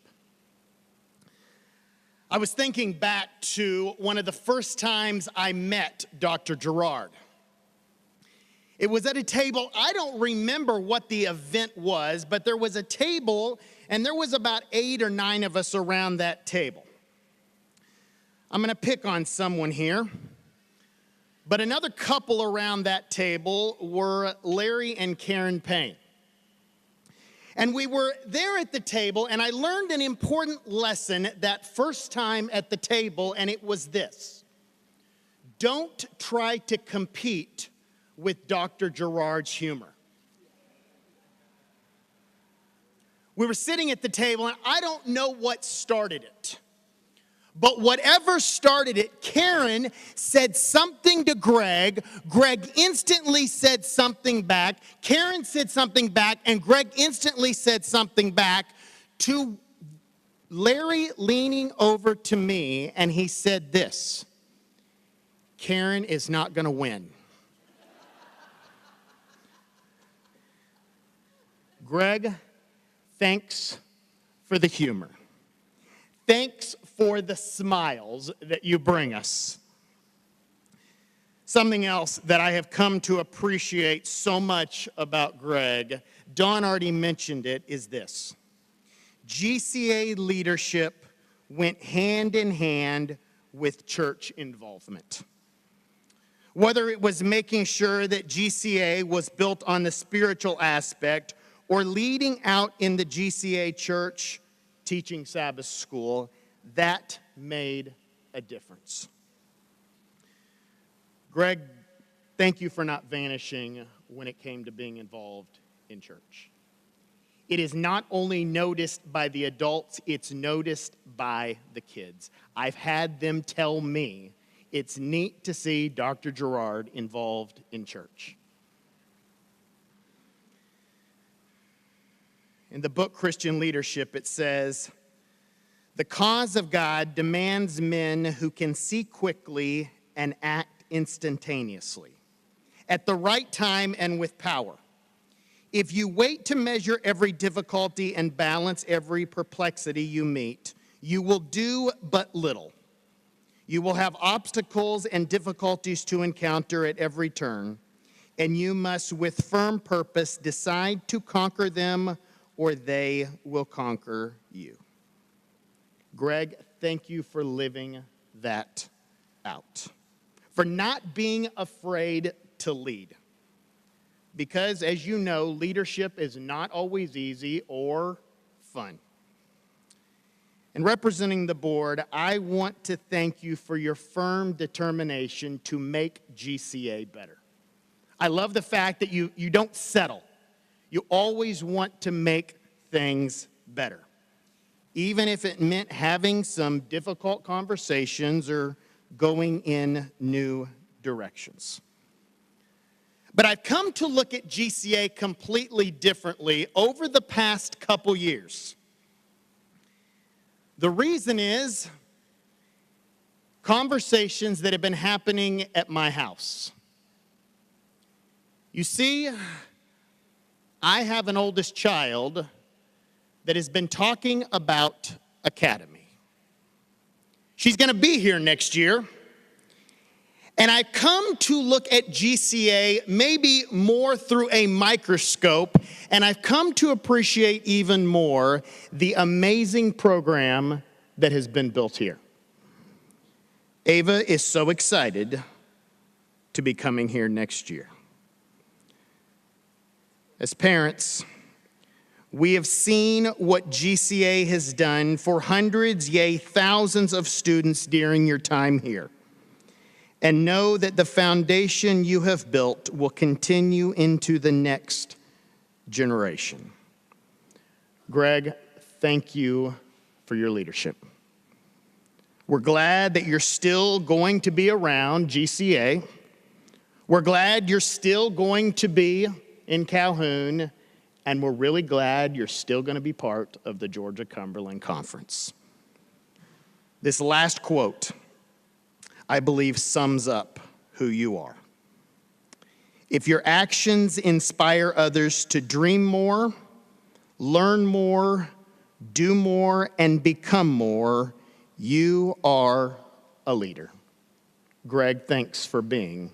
[SPEAKER 11] I was thinking back to one of the first times I met Dr. Gerard. It was at a table, I don't remember what the event was, but there was a table and there was about 8 or 9 of us around that table. I'm going to pick on someone here, but another couple around that table were Larry and Karen Payne. And we were there at the table, and I learned an important lesson that first time at the table, and it was this. Don't try to compete with Dr. Gerard's humor. We were sitting at the table, and I don't know what started it. But whatever started it, Karen said something to Greg. Greg instantly said something back. Karen said something back, and Greg instantly said something back to Larry leaning over to me, and he said this, Karen is not going to win. Greg, thanks for the humor. Thanks for the smiles that you bring us. Something else that I have come to appreciate so much about Greg, Dawn already mentioned it, is this. GCA leadership went hand in hand with church involvement. Whether it was making sure that GCA was built on the spiritual aspect or leading out in the GCA church, teaching Sabbath school, that made a difference. Greg, thank you for not vanishing when it came to being involved in church. It is not only noticed by the adults, it's noticed by the kids. I've had them tell me it's neat to see Dr. Gerard involved in church. In the book Christian Leadership, it says, "The cause of God demands men who can see quickly and act instantaneously, at the right time and with power. If you wait to measure every difficulty and balance every perplexity you meet, you will do but little. You will have obstacles and difficulties to encounter at every turn, and you must, with firm purpose, decide to conquer them, or they will conquer you." Greg, thank you for living that out, for not being afraid to lead. Because, as you know, leadership is not always easy or fun. And representing the board, I want to thank you for your firm determination to make GCA better. I love the fact that you don't settle. You always want to make things better, even if it meant having some difficult conversations or going in new directions. But I've come to look at GCA completely differently over the past couple years. The reason is conversations that have been happening at my house. You see, I have an oldest child that has been talking about academy. She's going to be here next year. And I come to look at GCA maybe more through a microscope, and I've come to appreciate even more the amazing program that has been built here. Ava is so excited to be coming here next year. As parents, we have seen what GCA has done for hundreds, yea, thousands of students during your time here, and know that the foundation you have built will continue into the next generation. Greg, thank you for your leadership. We're glad that you're still going to be around GCA. We're glad you're still going to be in Calhoun, and we're really glad you're still going to be part of the Georgia-Cumberland Conference. This last quote, I believe, sums up who you are. If your actions inspire others to dream more, learn more, do more, and become more, you are a leader. Greg, thanks for being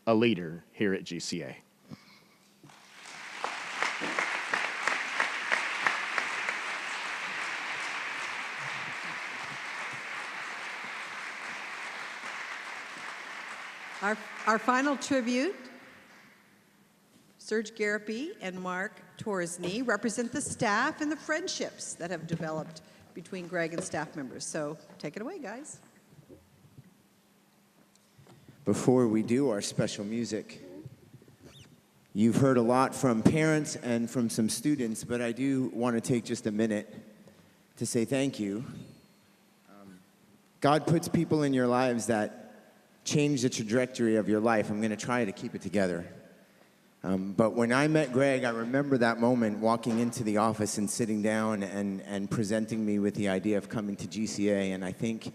[SPEAKER 11] a leader here at GCA.
[SPEAKER 4] Our final tribute, Serge Garapi and Mark Torsney represent the staff and the friendships that have developed between Greg and staff members. So take it away, guys.
[SPEAKER 12] Before we do our special music, you've heard a lot from parents and from some students, but I do want to take just a minute to say thank you. God puts people in your lives that change the trajectory of your life. I'm going to try to keep it together. But when I met Greg, I remember that moment walking into the office and sitting down and presenting me with the idea of coming to GCA, and I think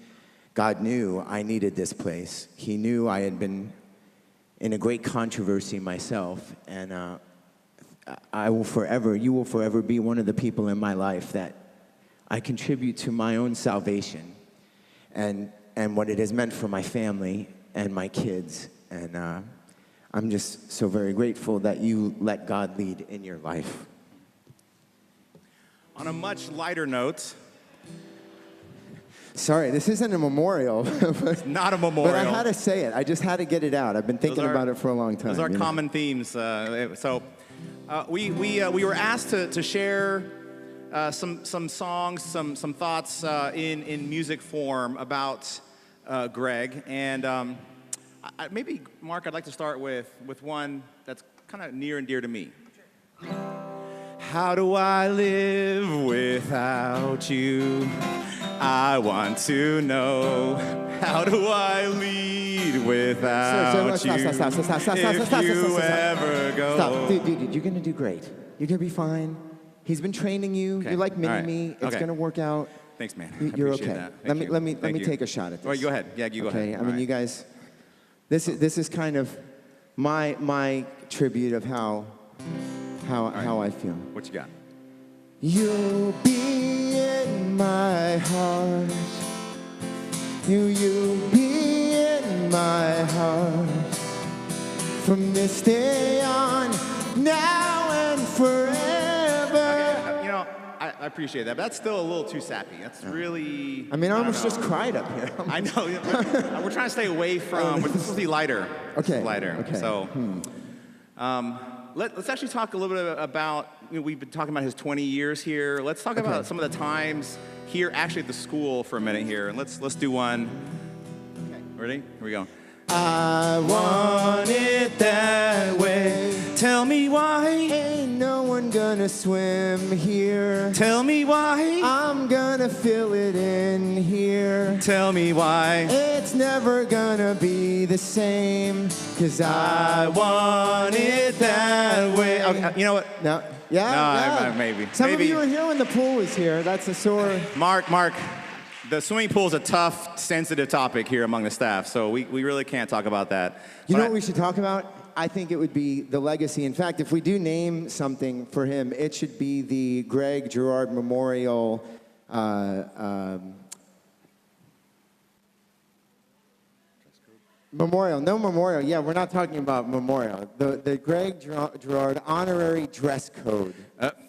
[SPEAKER 12] God knew I needed this place. He knew I had been in a great controversy myself, and you will forever be one of the people in my life that I contribute to my own salvation and what it has meant for my family and my kids. And I'm just so very grateful that you let God lead in your life.
[SPEAKER 13] On a much lighter note.
[SPEAKER 12] Sorry, this isn't a memorial.
[SPEAKER 13] It's not a memorial.
[SPEAKER 12] But I had to say it. I just had to get it out. I've been thinking about it for a long time.
[SPEAKER 13] Those are common themes. We were asked to share some songs, some thoughts in music form about Greg. And maybe, Mark, I'd like to start with one that's kind of near and dear to me. How do I live without you? I want to know. How do I lead without you?
[SPEAKER 12] Stop.
[SPEAKER 13] If you ever go.
[SPEAKER 12] Stop, dude, you're gonna do great. You're gonna be fine. He's been training you.
[SPEAKER 13] Okay.
[SPEAKER 12] You're like
[SPEAKER 13] All right.
[SPEAKER 12] mini-me. It's
[SPEAKER 13] Okay.
[SPEAKER 12] gonna work out.
[SPEAKER 13] Thanks, man.
[SPEAKER 12] You're
[SPEAKER 13] I appreciate
[SPEAKER 12] okay.
[SPEAKER 13] that.
[SPEAKER 12] Let
[SPEAKER 13] Thank
[SPEAKER 12] me
[SPEAKER 13] you. Thank you.
[SPEAKER 12] take a shot at this.
[SPEAKER 13] All right, go ahead. Yeah, you go
[SPEAKER 12] okay.
[SPEAKER 13] ahead.
[SPEAKER 12] I mean, you guys. This is kind of my tribute of how I feel.
[SPEAKER 13] What you got?
[SPEAKER 12] You'll be in my heart. You'll be in my heart. From this day on, now and forever.
[SPEAKER 13] Okay, you know, I appreciate that, but that's still a little too sappy. That's really.
[SPEAKER 12] I mean, I almost
[SPEAKER 13] don't
[SPEAKER 12] just
[SPEAKER 13] know.
[SPEAKER 12] cried up here.
[SPEAKER 13] I know. We're trying to stay away from. We're supposed to be lighter.
[SPEAKER 12] Okay.
[SPEAKER 13] Lighter.
[SPEAKER 12] Okay.
[SPEAKER 13] So, let's actually talk a little bit about. We've been talking about his 20 years here. Let's talk about some of the times here, actually at the school for a minute here, and let's do one. Okay. Ready? Here we go.
[SPEAKER 12] I
[SPEAKER 13] Want it that way. Tell me why.
[SPEAKER 12] Ain't no one gonna swim here.
[SPEAKER 13] Tell me why.
[SPEAKER 12] I'm gonna fill it in here.
[SPEAKER 13] Tell me why.
[SPEAKER 12] It's never gonna be the same. 'Cause I
[SPEAKER 13] want it that way. Okay, you know what?
[SPEAKER 12] No. Yeah.
[SPEAKER 13] No,
[SPEAKER 12] yeah.
[SPEAKER 13] maybe.
[SPEAKER 12] Some
[SPEAKER 13] maybe.
[SPEAKER 12] of you were here when the pool was here. That's a sore.
[SPEAKER 13] Mark. The swimming pool is a tough, sensitive topic here among the staff, so we really can't talk about that.
[SPEAKER 12] You know what we should talk about? I think it would be the legacy. In fact, if we do name something for him, it should be the Greg Gerard Memorial Memorial. No memorial. Yeah, we're not talking about memorial. The Greg Gerard Honorary Dress Code.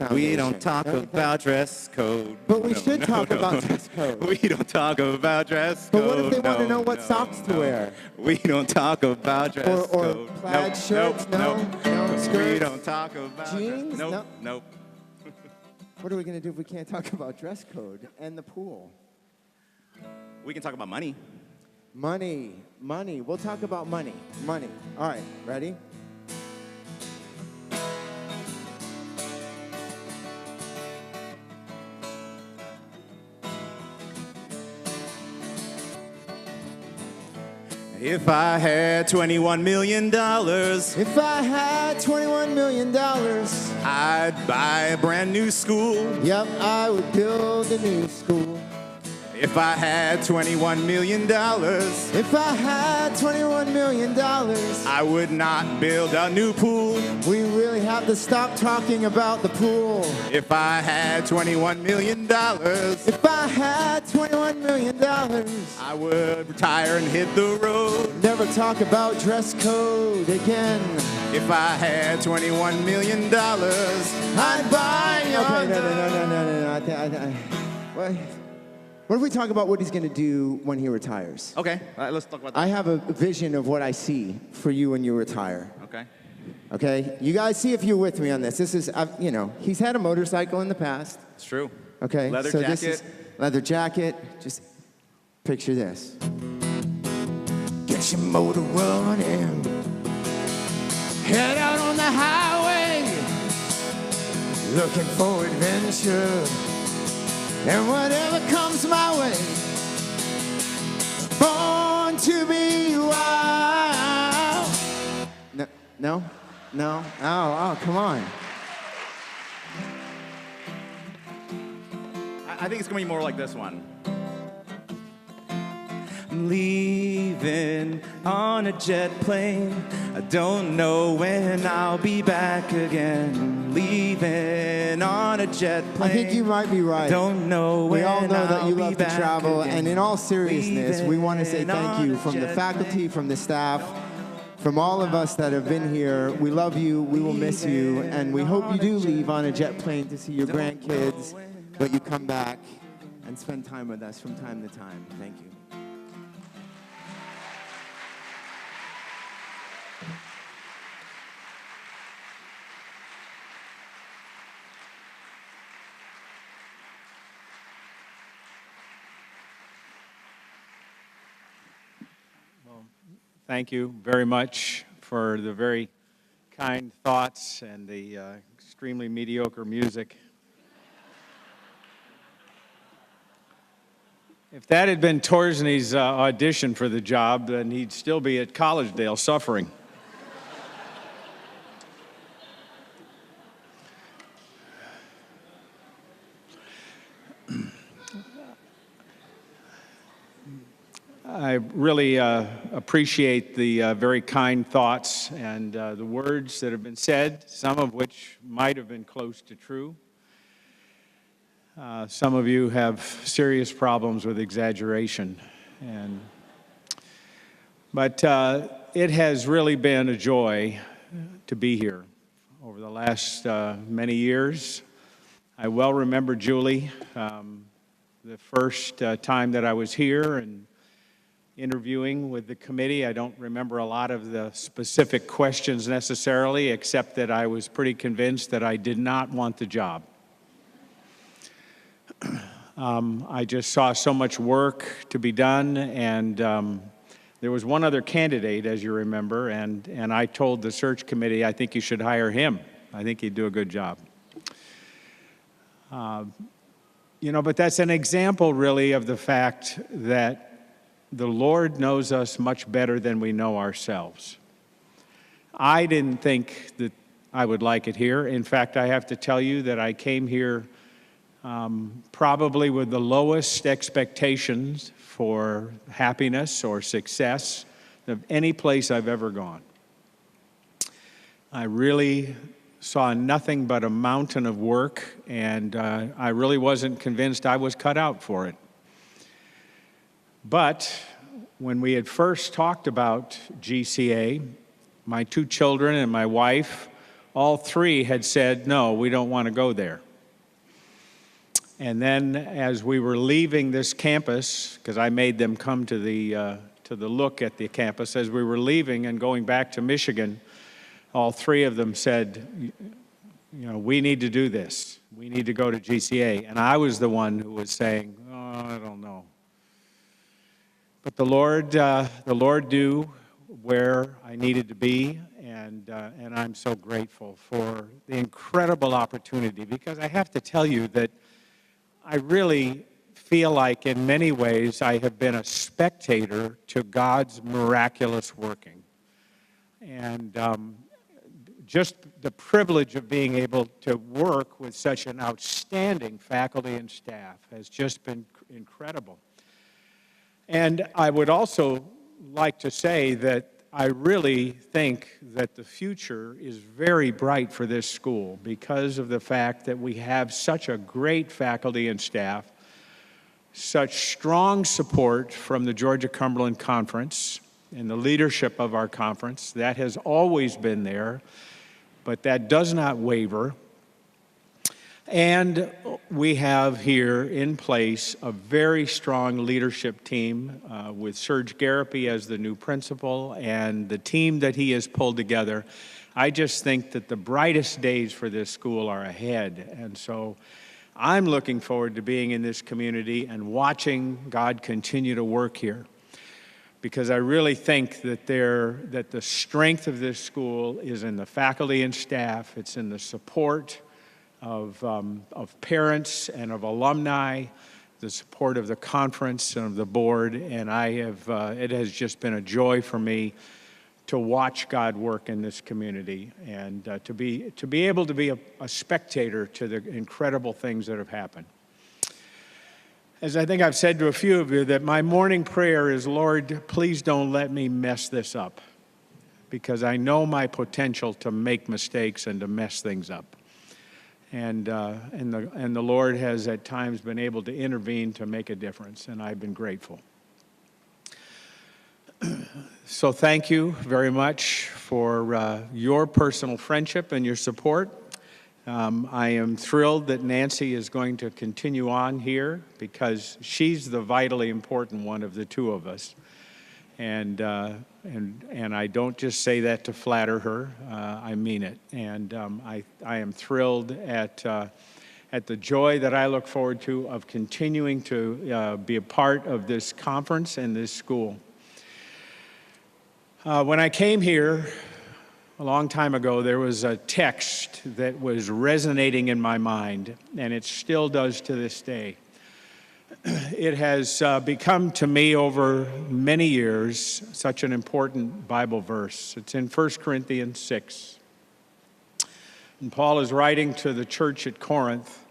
[SPEAKER 13] We don't
[SPEAKER 12] Foundation.
[SPEAKER 13] talk about dress code.
[SPEAKER 12] But we should talk about dress code.
[SPEAKER 13] We don't talk about dress code.
[SPEAKER 12] But what if they want to know what socks to wear?
[SPEAKER 13] We don't talk about dress
[SPEAKER 12] Or
[SPEAKER 13] code.
[SPEAKER 12] plaid shirts? No skirts?
[SPEAKER 13] We don't talk about
[SPEAKER 12] Jeans?
[SPEAKER 13] Nope.
[SPEAKER 12] What are we going to do if we can't talk about dress code and the pool?
[SPEAKER 13] We can talk about money.
[SPEAKER 12] Money. We'll talk about money. All right, ready?
[SPEAKER 13] If I had $21 million,
[SPEAKER 12] If I had $21 million,
[SPEAKER 13] I'd buy a brand new school.
[SPEAKER 12] Yep, I would build a new school.
[SPEAKER 13] If I had $21 million,
[SPEAKER 12] If I had $21 million,
[SPEAKER 13] I would not build a new pool.
[SPEAKER 12] we really have to stop talking about the pool.
[SPEAKER 13] If I had $21 million,
[SPEAKER 12] If I had $21 million,
[SPEAKER 13] I would retire and hit the road.
[SPEAKER 12] never talk about dress code again.
[SPEAKER 13] If I had $21 million,
[SPEAKER 12] I'd buy your... Okay, no. What if we talk about what he's going to do when he retires?
[SPEAKER 13] Okay, let's talk about that.
[SPEAKER 12] I have a vision of what I see for you when you retire.
[SPEAKER 13] Okay.
[SPEAKER 12] Okay? You guys see if you're with me on this. This is, he's had a motorcycle in the past.
[SPEAKER 13] It's true.
[SPEAKER 12] Okay?
[SPEAKER 13] Leather
[SPEAKER 12] so
[SPEAKER 13] jacket.
[SPEAKER 12] This is leather jacket. Just picture this. Get your motor running. Head out on the highway. Looking for adventure. And whatever comes my way. Born to be wild. No? Oh, come on.
[SPEAKER 13] I think it's going to be more like this one. I'm leaving on a jet plane. I don't know when I'll be back again. Leaving on a jet plane.
[SPEAKER 12] I think you might be right.
[SPEAKER 13] I don't know when
[SPEAKER 12] we all know that you
[SPEAKER 13] I'll
[SPEAKER 12] love
[SPEAKER 13] be
[SPEAKER 12] to
[SPEAKER 13] back
[SPEAKER 12] travel,
[SPEAKER 13] again.
[SPEAKER 12] and in all seriousness, we want to say thank you from the faculty, from the staff, from all of us that have been here. We love you, we will miss you, and we hope you do leave on a jet plane to see your grandkids, but you come back and spend time with us from time to time. Thank you.
[SPEAKER 3] Thank you very much for the very kind thoughts and the extremely mediocre music. If that had been Torsney's audition for the job, then he'd still be at Collegedale suffering. I really appreciate the very kind thoughts and the words that have been said, some of which might have been close to true. Some of you have serious problems with exaggeration. But it has really been a joy to be here over the last many years. I well remember Julie, the first time that I was here and interviewing with the committee. I don't remember a lot of the specific questions necessarily, except that I was pretty convinced that I did not want the job. I just saw so much work to be done, and there was one other candidate, as you remember, and I told the search committee, I think you should hire him. I think he'd do a good job. But that's an example, really, of the fact that the Lord knows us much better than we know ourselves. I didn't think that I would like it here. In fact, I have to tell you that I came here probably with the lowest expectations for happiness or success of any place I've ever gone. I really saw nothing but a mountain of work, and I really wasn't convinced I was cut out for it. But when we had first talked about GCA, my two children and my wife, all three had said, no, we don't want to go there. And then as we were leaving this campus, because I made them come to the look at the campus, as we were leaving and going back to Michigan, all three of them said, we need to do this. We need to go to GCA. And I was the one who was saying, I don't know. But the Lord knew where I needed to be, and I'm so grateful for the incredible opportunity, because I have to tell you that I really feel like in many ways I have been a spectator to God's miraculous working. And just the privilege of being able to work with such an outstanding faculty and staff has just been incredible. And I would also like to say that I really think that the future is very bright for this school because of the fact that we have such a great faculty and staff, such strong support from the Georgia-Cumberland Conference and the leadership of our conference. That has always been there, but that does not waver. And we have here in place a very strong leadership team with Serge Garapi as the new principal and the team that he has pulled together. I just think that the brightest days for this school are ahead. And so I'm looking forward to being in this community and watching God continue to work here, because I really think that the strength of this school is in the faculty and staff. It's in the support of parents and of alumni, the support of the conference and of the board, and it has just been a joy for me to watch God work in this community and to be able to be a spectator to the incredible things that have happened. As I think I've said to a few of you, that my morning prayer is, Lord, please don't let me mess this up, because I know my potential to make mistakes and to mess things up. And the Lord has at times been able to intervene to make a difference, and I've been grateful. So thank you very much for your personal friendship and your support. I am thrilled that Nancy is going to continue on here, because she's the vitally important one of the two of us. And I don't just say that to flatter her. I mean it. And I am thrilled at the joy that I look forward to of continuing to be a part of this conference and this school. When I came here a long time ago, there was a text that was resonating in my mind, and it still does to this day. It has become to me over many years such an important Bible verse. It's in 1 Corinthians 6. And Paul is writing to the church at Corinth,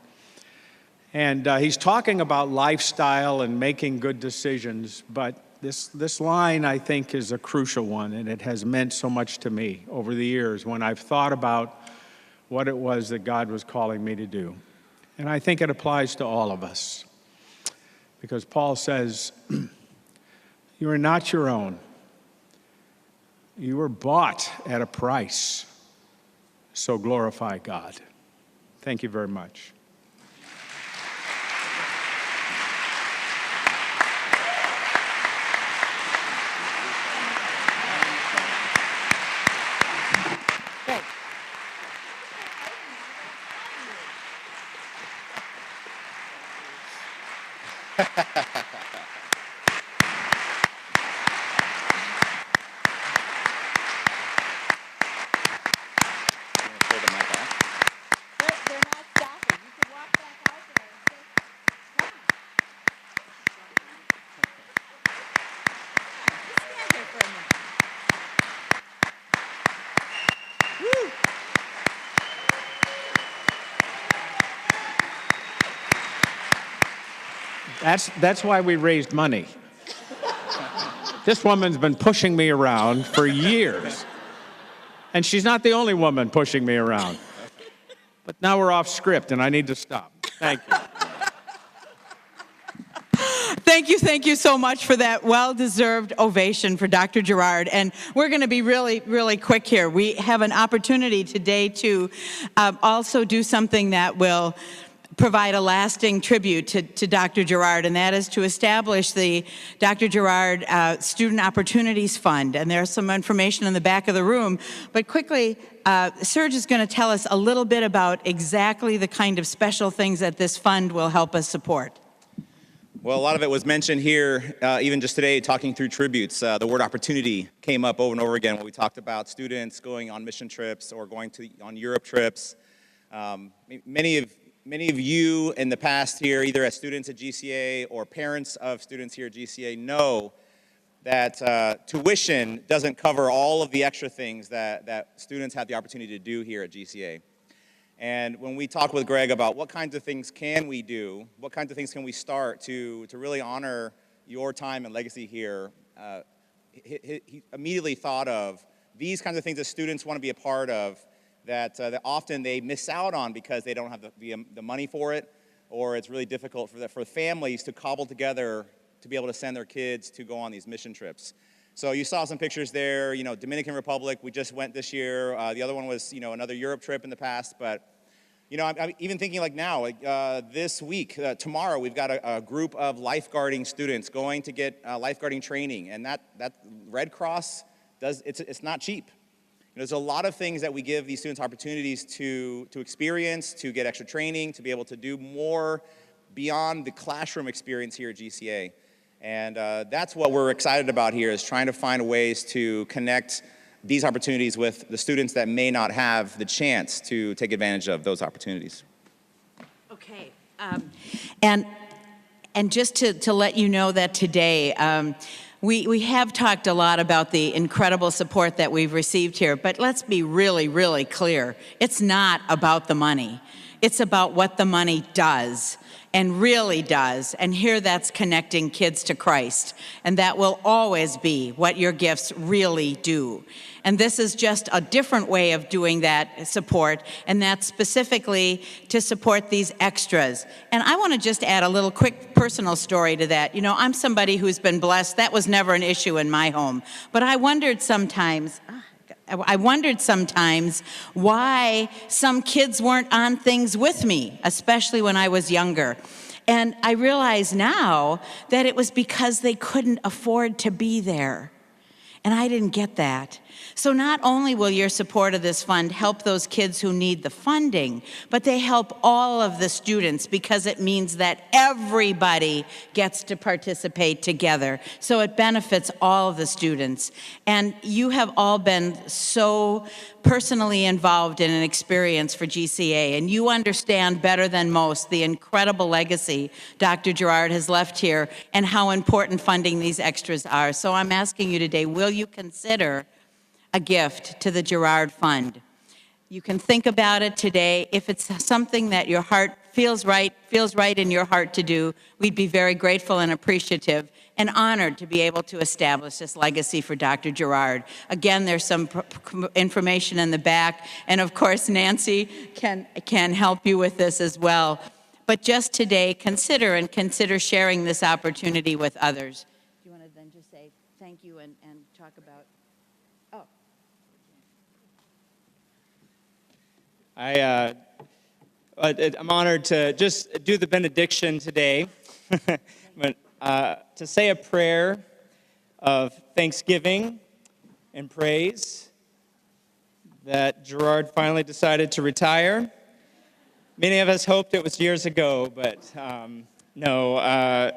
[SPEAKER 3] and he's talking about lifestyle and making good decisions, but this line, I think, is a crucial one, and it has meant so much to me over the years when I've thought about what it was that God was calling me to do. And I think it applies to all of us, because Paul says, you are not your own. You were bought at a price, so glorify God. Thank you very much. That's why we raised money. This woman's been pushing me around for years. And she's not the only woman pushing me around. But now we're off script and I need to stop. Thank you.
[SPEAKER 2] Thank you so much for that well-deserved ovation for Dr. Gerard. And we're going to be really, really quick here. We have an opportunity today to also do something that will provide a lasting tribute to Dr. Gerard, and that is to establish the Dr. Gerard Student Opportunities Fund. And there's some information in the back of the room. But quickly, Serge is going to tell us a little bit about exactly the kind of special things that this fund will help us support.
[SPEAKER 13] Well, a lot of it was mentioned here, even just today, talking through tributes. The word opportunity came up over and over again when we talked about students going on mission trips or going on Europe trips. Many of you in the past here, either as students at GCA or parents of students here at GCA, know that tuition doesn't cover all of the extra things that students have the opportunity to do here at GCA. And when we talk with Greg about what kinds of things can we do, what kinds of things can we start to really honor your time and legacy here, he immediately thought of these kinds of things that students want to be a part of that often they miss out on because they don't have the money for it, or it's really difficult for families to cobble together to be able to send their kids to go on these mission trips. So you saw some pictures there, Dominican Republic, we just went this year. The other one was, another Europe trip in the past. But, I'm even thinking like now, this week, tomorrow, we've got a group of lifeguarding students going to get lifeguarding training. And that Red Cross, it's not cheap. There's a lot of things that we give these students opportunities to experience, to get extra training, to be able to do more beyond the classroom experience here at GCA. And that's what we're excited about here, is trying to find ways to connect these opportunities with the students that may not have the chance to take advantage of those opportunities.
[SPEAKER 2] Okay. And just to let you know that today, we have talked a lot about the incredible support that we've received here, but let's be really, really clear. It's not about the money. It's about what the money does, and really does. And here that's connecting kids to Christ. And that will always be what your gifts really do. And this is just a different way of doing that support, and that's specifically to support these extras. And I want to just add a little quick personal story to that. I'm somebody who's been blessed. That was never an issue in my home. But I wondered sometimes why some kids weren't on things with me, especially when I was younger. And I realize now that it was because they couldn't afford to be there. And I didn't get that. So not only will your support of this fund help those kids who need the funding, but they help all of the students because it means that everybody gets to participate together. So it benefits all of the students. And you have all been so personally involved in an experience for GCA, and you understand better than most the incredible legacy Dr. Gerard has left here and how important funding these extras are. So I'm asking you today, will you consider a gift to the Gerard Fund? You can think about it today. If it's something that your heart feels right in your heart to do, we'd be very grateful and appreciative and honored to be able to establish this legacy for Dr. Gerard. Again, there's some information in the back, and of course, Nancy can help you with this as well. But just today, consider sharing this opportunity with others. Do you want to then just say thank you and talk about?
[SPEAKER 14] I'm honored to just do the benediction today, but to say a prayer of thanksgiving and praise that Gerard finally decided to retire. Many of us hoped it was years ago, but no.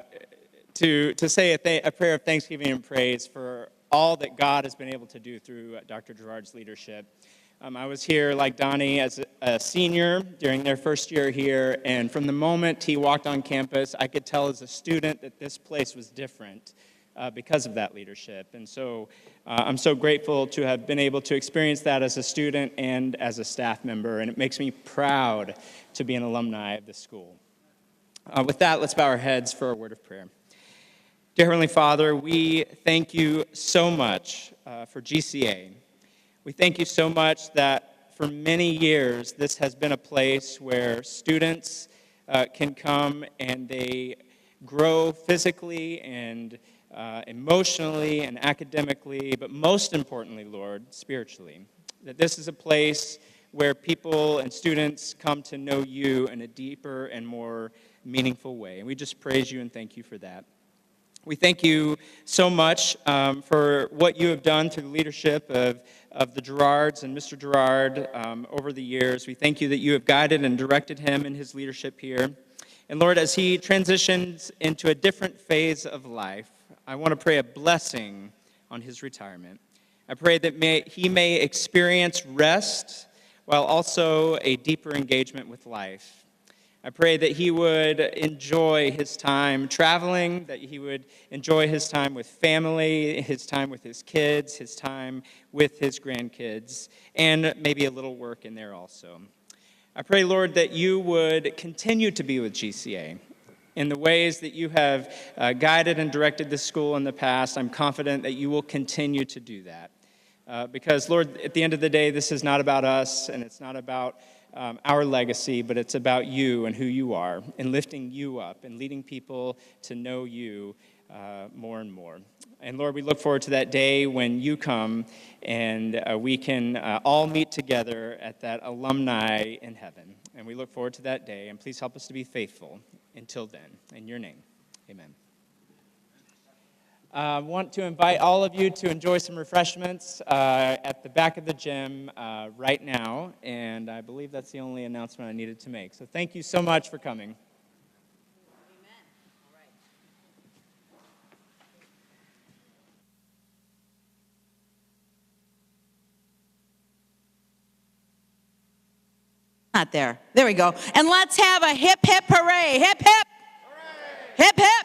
[SPEAKER 14] To say a prayer of thanksgiving and praise for all that God has been able to do through Dr. Gerard's leadership. I was here, like Donnie, as a senior during their first year here, and from the moment he walked on campus, I could tell as a student that this place was different because of that leadership. And so I'm so grateful to have been able to experience that as a student and as a staff member, and it makes me proud to be an alumni of this school. With that, let's bow our heads for a word of prayer. Dear Heavenly Father, we thank you so much for GCA. We thank you so much that for many years this has been a place where students can come and they grow physically and emotionally and academically, but most importantly, Lord, spiritually. That this is a place where people and students come to know you in a deeper and more meaningful way. And we just praise you and thank you for that. We thank you so much for what you have done through the leadership of the Gerards and Mr. Gerard over the years. We thank you that you have guided and directed him in his leadership here. And Lord, as he transitions into a different phase of life, I want to pray a blessing on his retirement. I pray that he may experience rest while also a deeper engagement with life. I pray that he would enjoy his time traveling, that he would enjoy his time with family, his time with his kids, his time with his grandkids, and maybe a little work in there also. I pray, Lord, that you would continue to be with GCA in the ways that you have guided and directed this school in the past. I'm confident that you will continue to do that. Because, Lord, at the end of the day, this is not about us, and it's not about our legacy, but it's about you and who you are, and lifting you up and leading people to know you more and more. And Lord, we look forward to that day when you come and we can all meet together at that alumni in heaven. And we look forward to that day, and please help us to be faithful until then. In your name, amen. I want to invite all of you to enjoy some refreshments at the back of the gym right now, and I believe that's the only announcement I needed to make. So thank you so much for coming.
[SPEAKER 2] Not there. There we go. And let's have a hip, hip, hooray. Hip, hip. Hooray. Hip, hip.